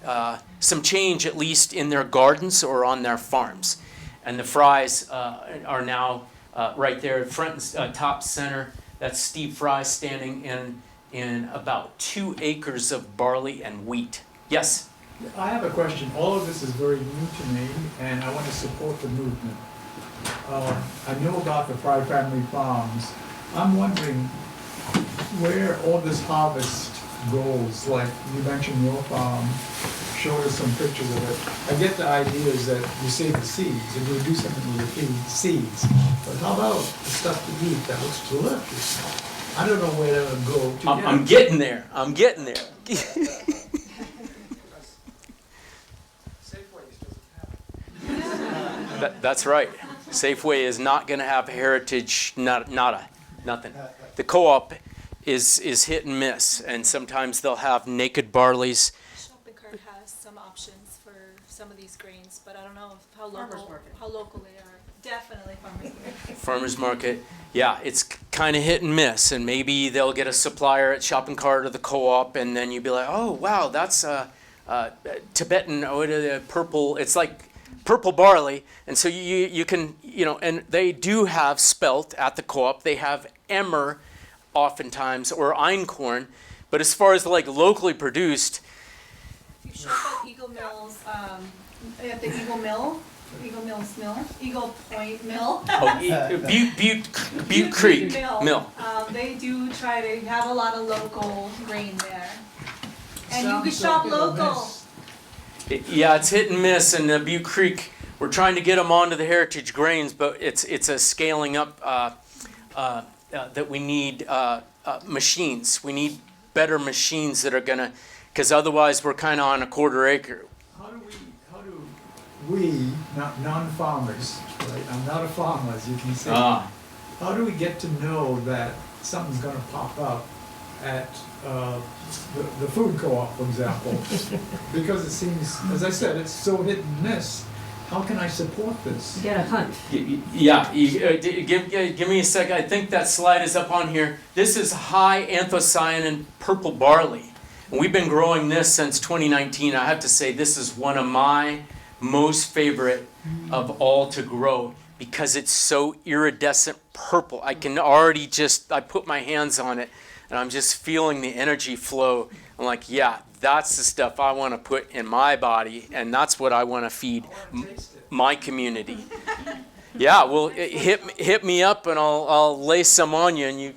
some change, at least in their gardens or on their farms. And the Fries are now right there, front and top center. That's Steve Fry standing in about 2 acres of barley and wheat. Yes? I have a question. All of this is very new to me, and I want to support the movement. I know about the Fry family farms. I'm wondering where all this harvest goes. Like you mentioned your farm, showed us some pictures of it. I get the idea is that you save the seeds and you do something with the seeds. But how about the stuff to eat that looks delicious? I don't know where to go to I'm getting there. I'm getting there. That's right. Safeway is not going to have heritage, nothing. The co-op is hit and miss, and sometimes they'll have naked barleys. Shopping cart has some options for some of these grains, but I don't know how Farmers market. local they are. Definitely farmers market. Farmers market, yeah, it's kind of hit and miss, and maybe they'll get a supplier at shopping cart or the co-op, and then you'd be like, oh wow, that's Tibetan purple. It's like purple barley, and so you can, and they do have spelt at the co-op. They have emmer oftentimes, or einkorn, but as far as like locally produced, If you shop at Eagle Mills, at the Eagle Point Mill. Butte Creek Mill. They do try to have a lot of local grain there. And you can Sounds shop like it'll local. miss. Yeah, it's hit and miss, and Butte Creek, we're trying to get them onto the heritage grains, but it's a scaling up that we need machines. We need better machines that are gonna, because otherwise we're kind of on a quarter acre. How do we, non-farmers, right? I'm not a farmer, as you can see. How do we get to know that something's going to pop up at the food co-op, for example? Because it seems, as I said, it's so hit and miss. How can I support this? You gotta hunt. Yeah, give me a second. I think that slide is up on here. This is high anthocyanin purple barley. And we've been growing this since 2019. I have to say this is one of my most favorite of all to grow because it's so iridescent purple. I can already I put my hands on it and I'm just feeling the energy flow. I'm like, yeah, that's the stuff I want to put in my body, and that's what I want to feed my community. Yeah, well, hit me up and I'll lay some on you, and you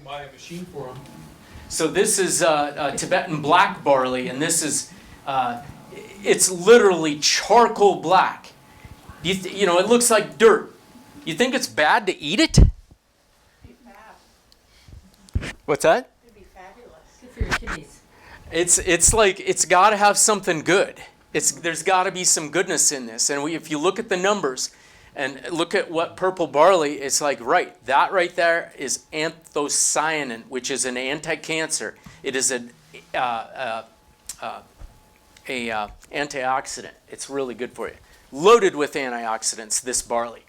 buy a machine for them. So this is Tibetan black barley, and this is It's literally charcoal black. You know, it looks like dirt. You think it's bad to eat it? What's that? Good for your kidneys. It's like it's got to have something good. There's got to be some goodness in this. And if you look at the numbers and look at what purple barley, it's like that right there is anthocyanin, which is an anti-cancer. It is an antioxidant. It's really good for you. Loaded with antioxidants, this barley.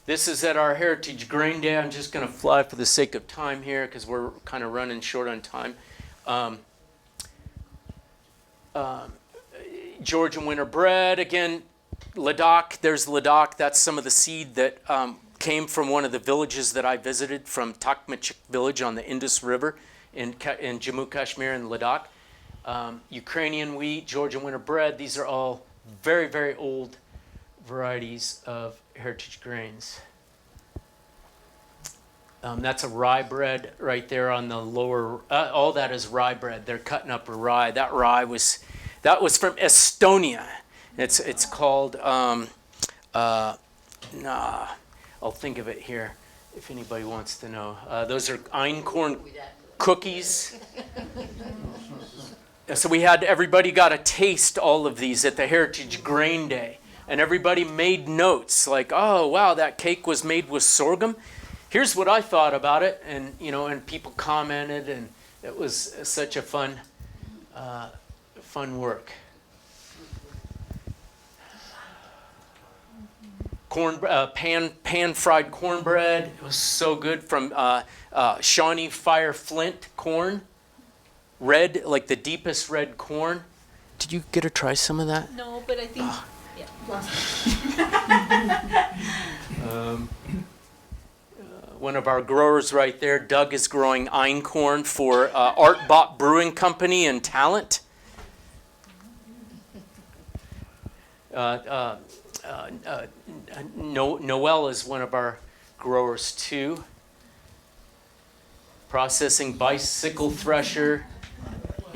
This is at our Heritage Grain Day. I'm just going to fly for the sake of time here because we're kind of running short on time. Georgian winter bread, again, Ladakh. There's Ladakh. That's some of the seed that came from one of the villages that I visited, from Takmachik village on the Indus River in Jammu Kashmir and Ladakh. Ukrainian wheat, Georgian winter bread. These are all very, very old varieties of heritage grains. That's a rye bread right there on the lower. All that is rye bread. They're cutting up rye. That was from Estonia. It's called. I'll think of it here if anybody wants to know. Those are einkorn cookies. So everybody got to taste all of these at the Heritage Grain Day. And everybody made notes like, oh, wow, that cake was made with sorghum. Here's what I thought about it. And, and people commented, and it was such a fun work. Pan-fried cornbread. It was so good, from Shawnee Fire Flint corn. Red, like the deepest red corn. Did you get to try some of that? No, but I think, One of our growers right there, Doug, is growing einkorn for Artbot Brewing Company in Talent. Noel is one of our growers too. Processing bicycle thresher.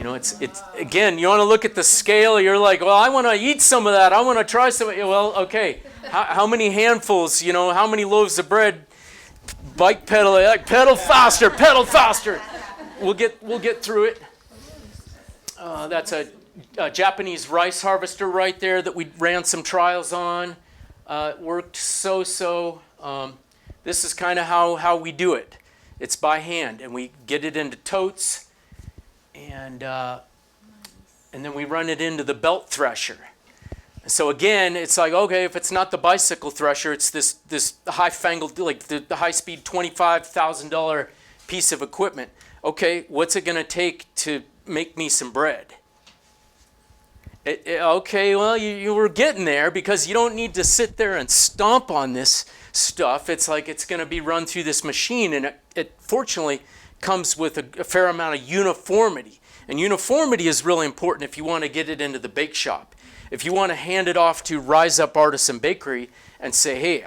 It's again, you want to look at the scale, you're like, well, I want to eat some of that. I want to try some. Well, okay. How many handfuls, how many loaves of bread? Bike pedal, pedal faster, pedal faster. We'll get through it. That's a Japanese rice harvester right there that we ran some trials on. Worked so. This is kind of how we do it. It's by hand, and we get it into totes, and then we run it into the belt thresher. So again, it's like, okay, if it's not the bicycle thresher, it's this high-fangled, like the high-speed $25,000 piece of equipment. Okay, what's it going to take to make me some bread? Okay, well, you were getting there, because you don't need to sit there and stomp on this stuff. It's like it's going to be run through this machine, and it fortunately comes with a fair amount of uniformity. And uniformity is really important if you want to get it into the bake shop. If you want to hand it off to Rise Up Artisan Bakery and say, hey,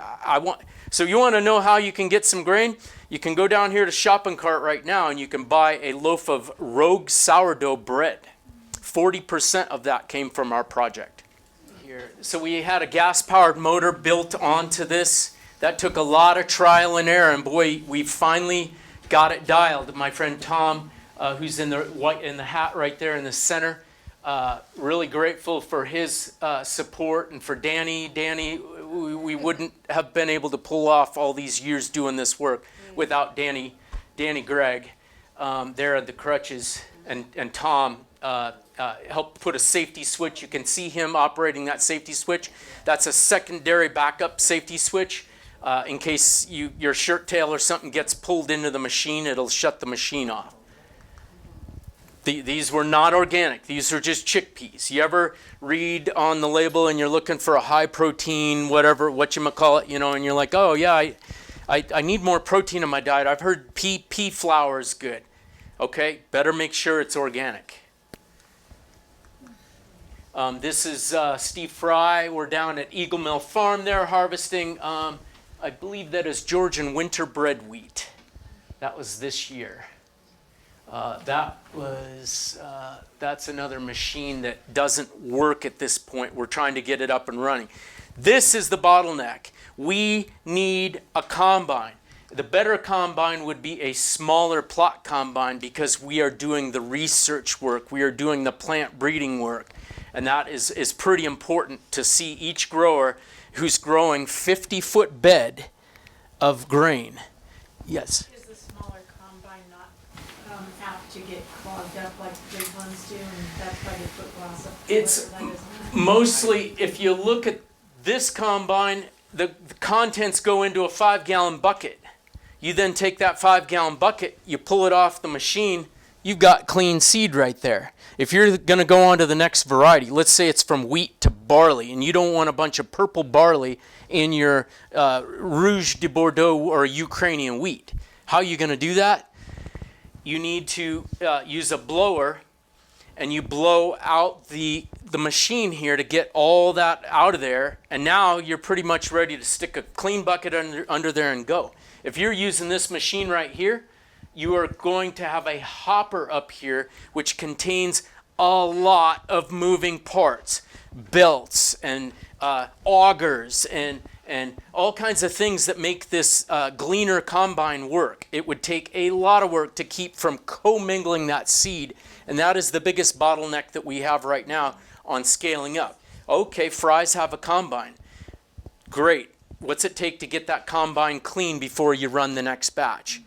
so you want to know how you can get some grain? You can go down here to Shopping Cart right now, and you can buy a loaf of Rogue sourdough bread. 40% of that came from our project. Here. So we had a gas-powered motor built onto this. That took a lot of trial and error, and boy, we finally got it dialed. My friend Tom, who's in the hat right there in the center, really grateful for his support, and for Danny. Danny, we wouldn't have been able to pull off all these years doing this work without Danny Gregg there at the crutches, and Tom helped put a safety switch. You can see him operating that safety switch. That's a secondary backup safety switch. In case your shirt tail or something gets pulled into the machine, it'll shut the machine off. These were not organic. These are just chickpeas. You ever read on the label and you're looking for a high protein, whatchamacallit, and you're like, oh yeah, I need more protein in my diet. I've heard pea flour is good. Okay, better make sure it's organic. This is Steve Fry. We're down at Eagle Mill Farm there harvesting, I believe that is Georgian winter bread wheat. That was this year. That's another machine that doesn't work at this point. We're trying to get it up and running. This is the bottleneck. We need a combine. The better combine would be a smaller plot combine because we are doing the research work. We are doing the plant breeding work. And that is pretty important to see each grower who's growing 50-foot bed of grain. Yes? Is the smaller combine not apt to get clogged up like the big ones do, and that's why they put glass up? It's mostly, if you look at this combine, the contents go into a 5-gallon bucket. You then take that 5-gallon bucket, you pull it off the machine, you've got clean seed right there. If you're going to go on to the next variety, let's say it's from wheat to barley, and you don't want a bunch of purple barley in your Rouge de Bordeaux or Ukrainian wheat. How are you going to do that? You need to use a blower, and you blow out the machine here to get all that out of there, and now you're pretty much ready to stick a clean bucket under there and go. If you're using this machine right here, you are going to have a hopper up here which contains a lot of moving parts, belts and augers and all kinds of things that make this gleaner combine work. It would take a lot of work to keep from commingling that seed, and that is the biggest bottleneck that we have right now on scaling up. Okay, Fry's have a combine. Great. What's it take to get that combine clean before you run the next batch?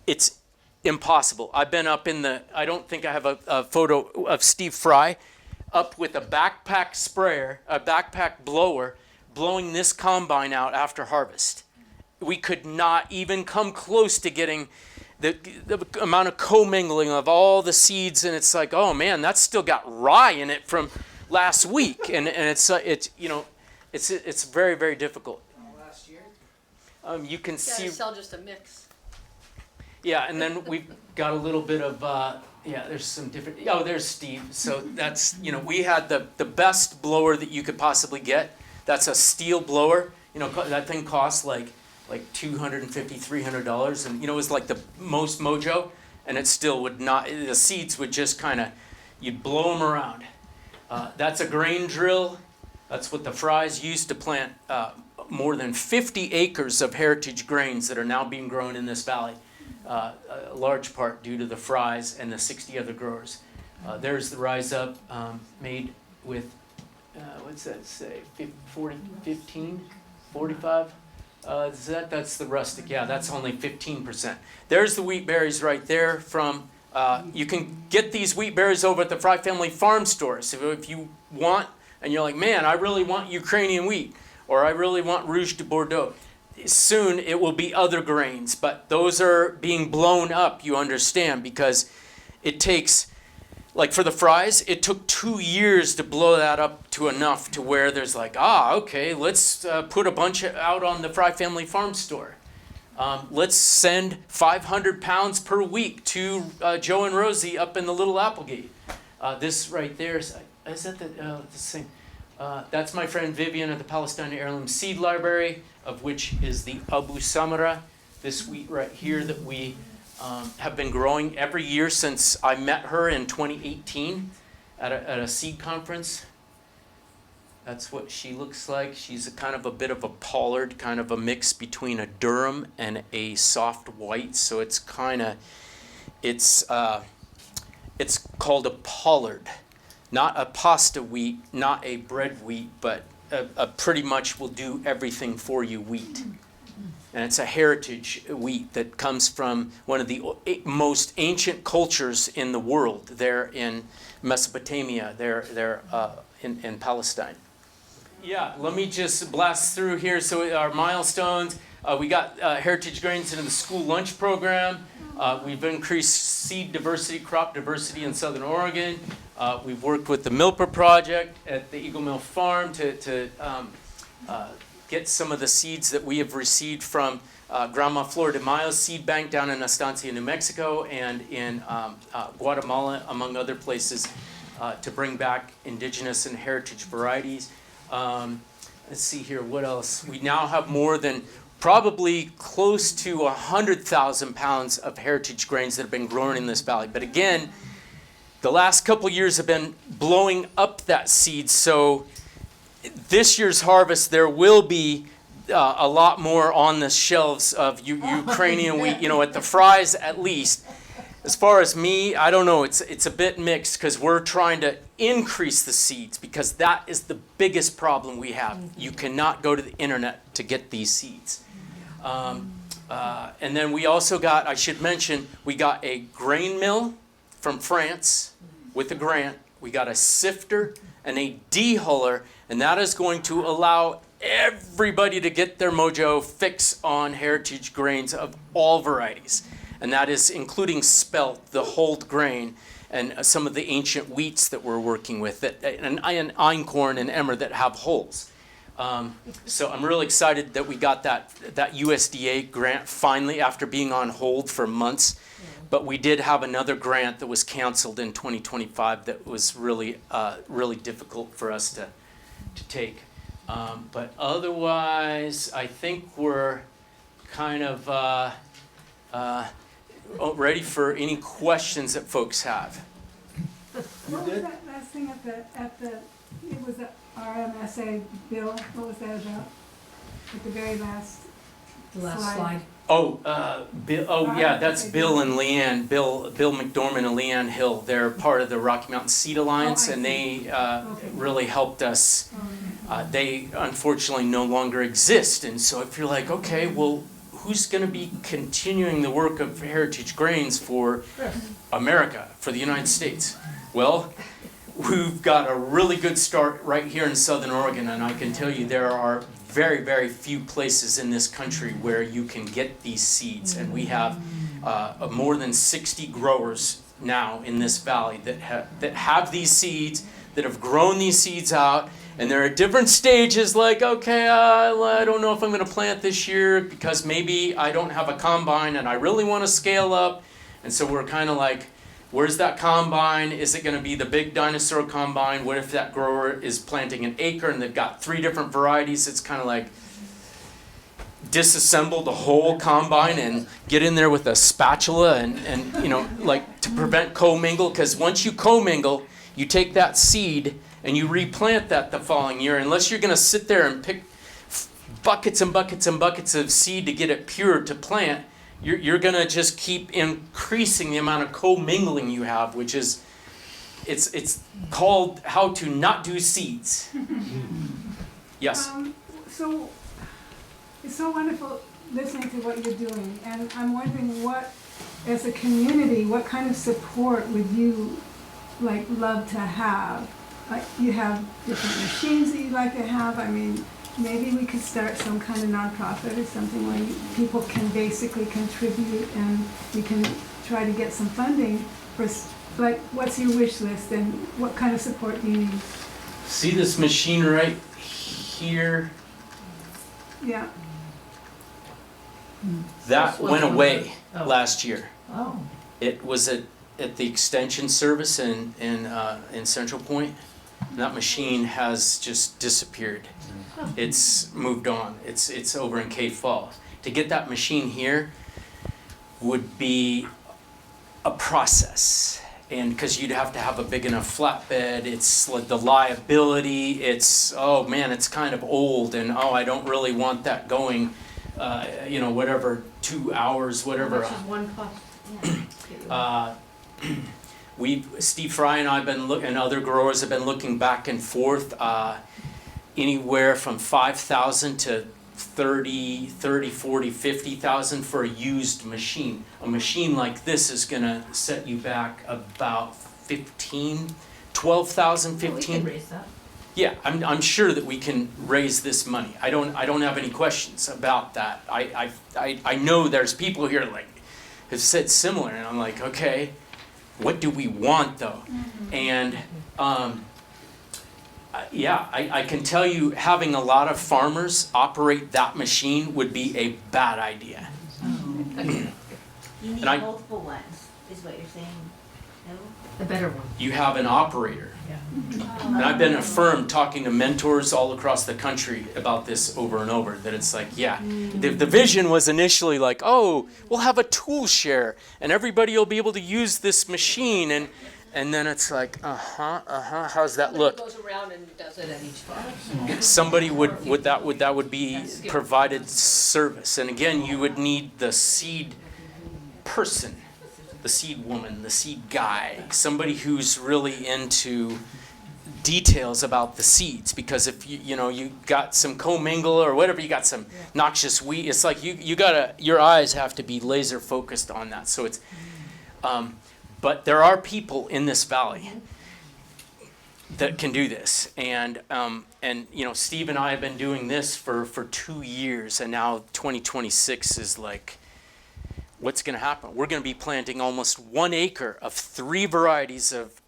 It's impossible. I've been up in I don't think I have a photo of Steve Fry up with a backpack sprayer, a backpack blower, blowing this combine out after harvest. We could not even come close to getting the amount of commingling of all the seeds, and it's like, oh man, that's still got rye in it from last week, and it's very, very difficult. Last year? You can see. Sell just a mix. Yeah, and then we've got a little bit of, there's some different, there's Steve. So that's, we had the best blower that you could possibly get. That's a steel blower. That thing costs like $250, $300. And, it was like the most mojo. And it still would not, the seeds would just kind of, you'd blow them around. That's a grain drill. That's what the Fry's used to plant more than 50 acres of heritage grains that are now being grown in this valley. A large part due to the Fry's and the 60 other growers. There's the Rise Up made with, what's that say, 40, 15, 45? That's the rustic, yeah, that's only 15%. There's the wheat berries right there from, you can get these wheat berries over at the Fry Family Farm Store. So if you want, and you're like, man, I really want Ukrainian wheat, or I really want Rouge de Bordeaux. Soon it will be other grains, but those are being blown up, you understand, because it takes, like for the Fry's, it took 2 years to blow that up to enough to where there's like, okay, let's put a bunch out on the Fry Family Farm Store. Let's send 500 pounds per week to Joe and Rosie up in the Little Applegate. This right there, is that the same? That's my friend Vivian at the Palestine Heirloom Seed Library, of which is the Abu Samara, this wheat right here that we have been growing every year since I met her in 2018 at a seed conference. That's what she looks like. She's a kind of a bit of a pollard, kind of a mix between a Durham and a soft white. So it's it's called a pollard. Not a pasta wheat, not a bread wheat, but a pretty much will do everything for you wheat. And it's a heritage wheat that comes from one of the most ancient cultures in the world there in Mesopotamia, there in Palestine. Yeah, let me just blast through here. So our milestones, we got heritage grains into the school lunch program. We've increased seed diversity, crop diversity in Southern Oregon. We've worked with the Milper Project at the Eagle Mill Farm to get some of the seeds that we have received from Grandma Flor de Mayo's seed bank down in Estancia, New Mexico, and in Guatemala, among other places, to bring back indigenous and heritage varieties. Let's see here, what else? We now have more than probably close to 100,000 pounds of heritage grains that have been grown in this valley. But again, the last couple years have been blowing up that seed, so this year's harvest there will be a lot more on the shelves of Ukrainian wheat, at the fries at least. As far as me, I don't know, it's a bit mixed because we're trying to increase the seeds because that is the biggest problem we have. You cannot go to the internet to get these seeds. And then we also got, I should mention, we got a grain mill from France with a grant. We got a sifter and a dehuller, and that is going to allow everybody to get their mojo fix on heritage grains of all varieties. And that is including spelt, the hulled grain, and some of the ancient wheats that we're working with, and einkorn and emmer that have hulls. So I'm really excited that we got that USDA grant finally after being on hold for months. But we did have another grant that was canceled in 2025 that was really difficult for us to take. But otherwise, I think we're kind of ready for any questions that folks have. What was that last thing it was the RMSA bill, what was that about? At the very last The last slide. Bill. Oh, yeah, that's Bill and Leanne. Bill McDormand and Leanne Hill. They're part of the Rocky Mountain Seed Alliance, and they really helped us. They unfortunately no longer exist, and so if you're like, okay, well, who's going to be continuing the work of heritage grains for America, for the United States? Well, we've got a really good start right here in Southern Oregon, and I can tell you there are very, very few places in this country where you can get these seeds, and we have more than 60 growers now in this valley that have these seeds, that have grown these seeds out, and they're at different stages, like, okay, I don't know if I'm going to plant this year because maybe I don't have a combine and I really want to scale up, and so we're kind of like, where's that combine? Is it going to be the big dinosaur combine? What if that grower is planting an acre and they've got 3 different varieties? It's kind of like disassemble the whole combine and get in there with a spatula and like to prevent commingle. Because once you commingle, you take that seed and you replant that the following year. Unless you're going to sit there and pick buckets and buckets and buckets of seed to get it pure to plant, you're going to just keep increasing the amount of commingling you have, which is, it's called how to not do seeds. Yes? So, it's so wonderful listening to what you're doing, and I'm wondering what, as a community, what kind of support would you love to have? Like, you have different machines that you'd like to have. I mean, maybe we could start some kind of nonprofit or something where people can basically contribute and you can try to get some funding for, what's your wish list and what kind of support do you need? See this machine right here? Yeah. That went away last year. Oh. It was at the extension service in Central Point. That machine has just disappeared. It's moved on. It's over in Cave Falls. To get that machine here would be a process, and because you'd have to have a big enough flatbed. It's like the liability. It's, oh man, it's kind of old, and I don't really want that going. Whatever, 2 hours, whatever. How much is one cost? Steve Fry and I have been and other growers have been looking back and forth, anywhere from 5,000 to 30, 40, 50,000 for a used machine. A machine like this is going to set you back about 12,000, 15. We can raise that. Yeah, I'm sure that we can raise this money. I don't have any questions about that. I know there's people here have said similar, and I'm like, okay, what do we want though? Mm-hmm. And I can tell you, having a lot of farmers operate that machine would be a bad idea. You need multiple ones, is what you're saying. A better one. You have an operator. And I've been affirmed talking to mentors all across the country about this over and over, that it's like, yeah, the vision was initially like, oh, we'll have a tool share and everybody will be able to use this machine, and then it's like, how's that look? Goes around and does it at each farm. Somebody would be provided service, and again, you would need the seed person, the seed woman, the seed guy, somebody who's really into details about the seeds, because if you got some commingle or whatever, you got some noxious wheat, it's like your eyes have to be laser focused on that. So it's but there are people in this valley that can do this, and Steve and I have been doing this for 2 years, and now 2026 is like, what's going to happen? We're going to be planting almost 1 acre of 3 varieties of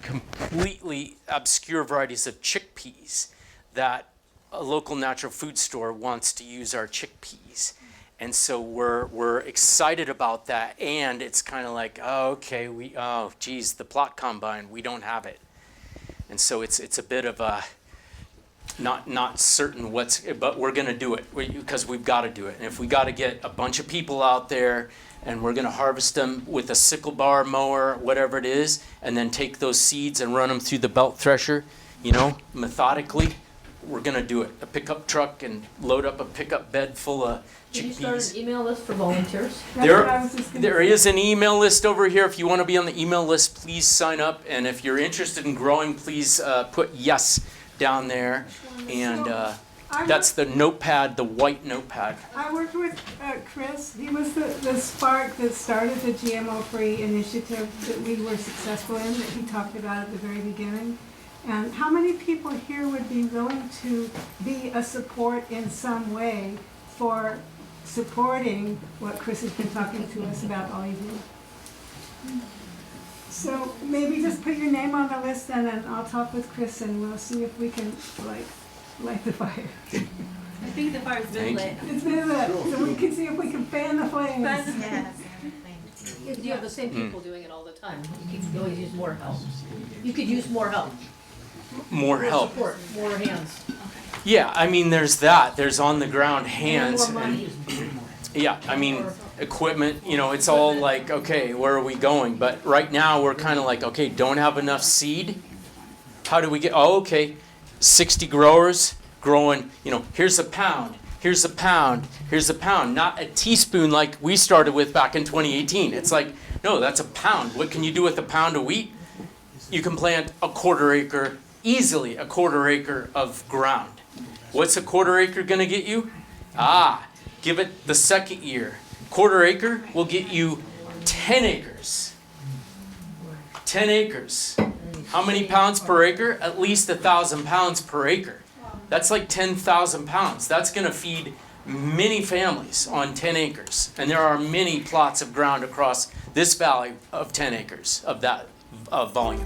completely obscure varieties of chickpeas that a local natural food store wants to use our chickpeas. And so we're excited about that, and it's kind of like, the plot combine, we don't have it. And so it's a bit of a not certain but we're going to do it because we've got to do it. And if we got to get a bunch of people out there and we're going to harvest them with a sickle bar mower, whatever it is, and then take those seeds and run them through the belt thresher, methodically, we're going to do it. A pickup truck and load up a pickup bed full of Can you start chickpeas. an email list for volunteers? That's what I was just gonna There say. is an email list over here. If you want to be on the email list, please sign up. And if you're interested in growing, please put yes down there. And that's the notepad, the white notepad. I worked with Chris. He was the spark that started the GMO-free initiative that we were successful in, that he talked about at the very beginning. And how many people here would be willing to be a support in some way for supporting what Chris has been talking to us about all evening? So maybe just put your name on the list, and then I'll talk with Chris and we'll see if we can light the fire. I think the fire's been lit. It's been lit, so we can see if we can fan the flames. Yes. You have the same people doing it all the time. You always use more help. You could use more help. More help. Support, more hands. Yeah, I mean, there's that. There's on the ground hands. More money. Yeah, I mean, equipment, it's all like, okay, where are we going? But right now we're kind of like, okay, don't have enough seed. How do we get, 60 growers growing, here's a pound, here's a pound, here's a pound. Not a teaspoon like we started with back in 2018. It's like, no, that's a pound. What can you do with a pound of wheat? You can plant easily a quarter acre of ground. What's a quarter acre going to get you? Give it the second year. Quarter acre will get you 10 acres. 10 acres. How many pounds per acre? At least 1,000 pounds per acre. That's like 10,000 pounds. That's going to feed many families on 10 acres. And there are many plots of ground across this valley of 10 acres of that volume.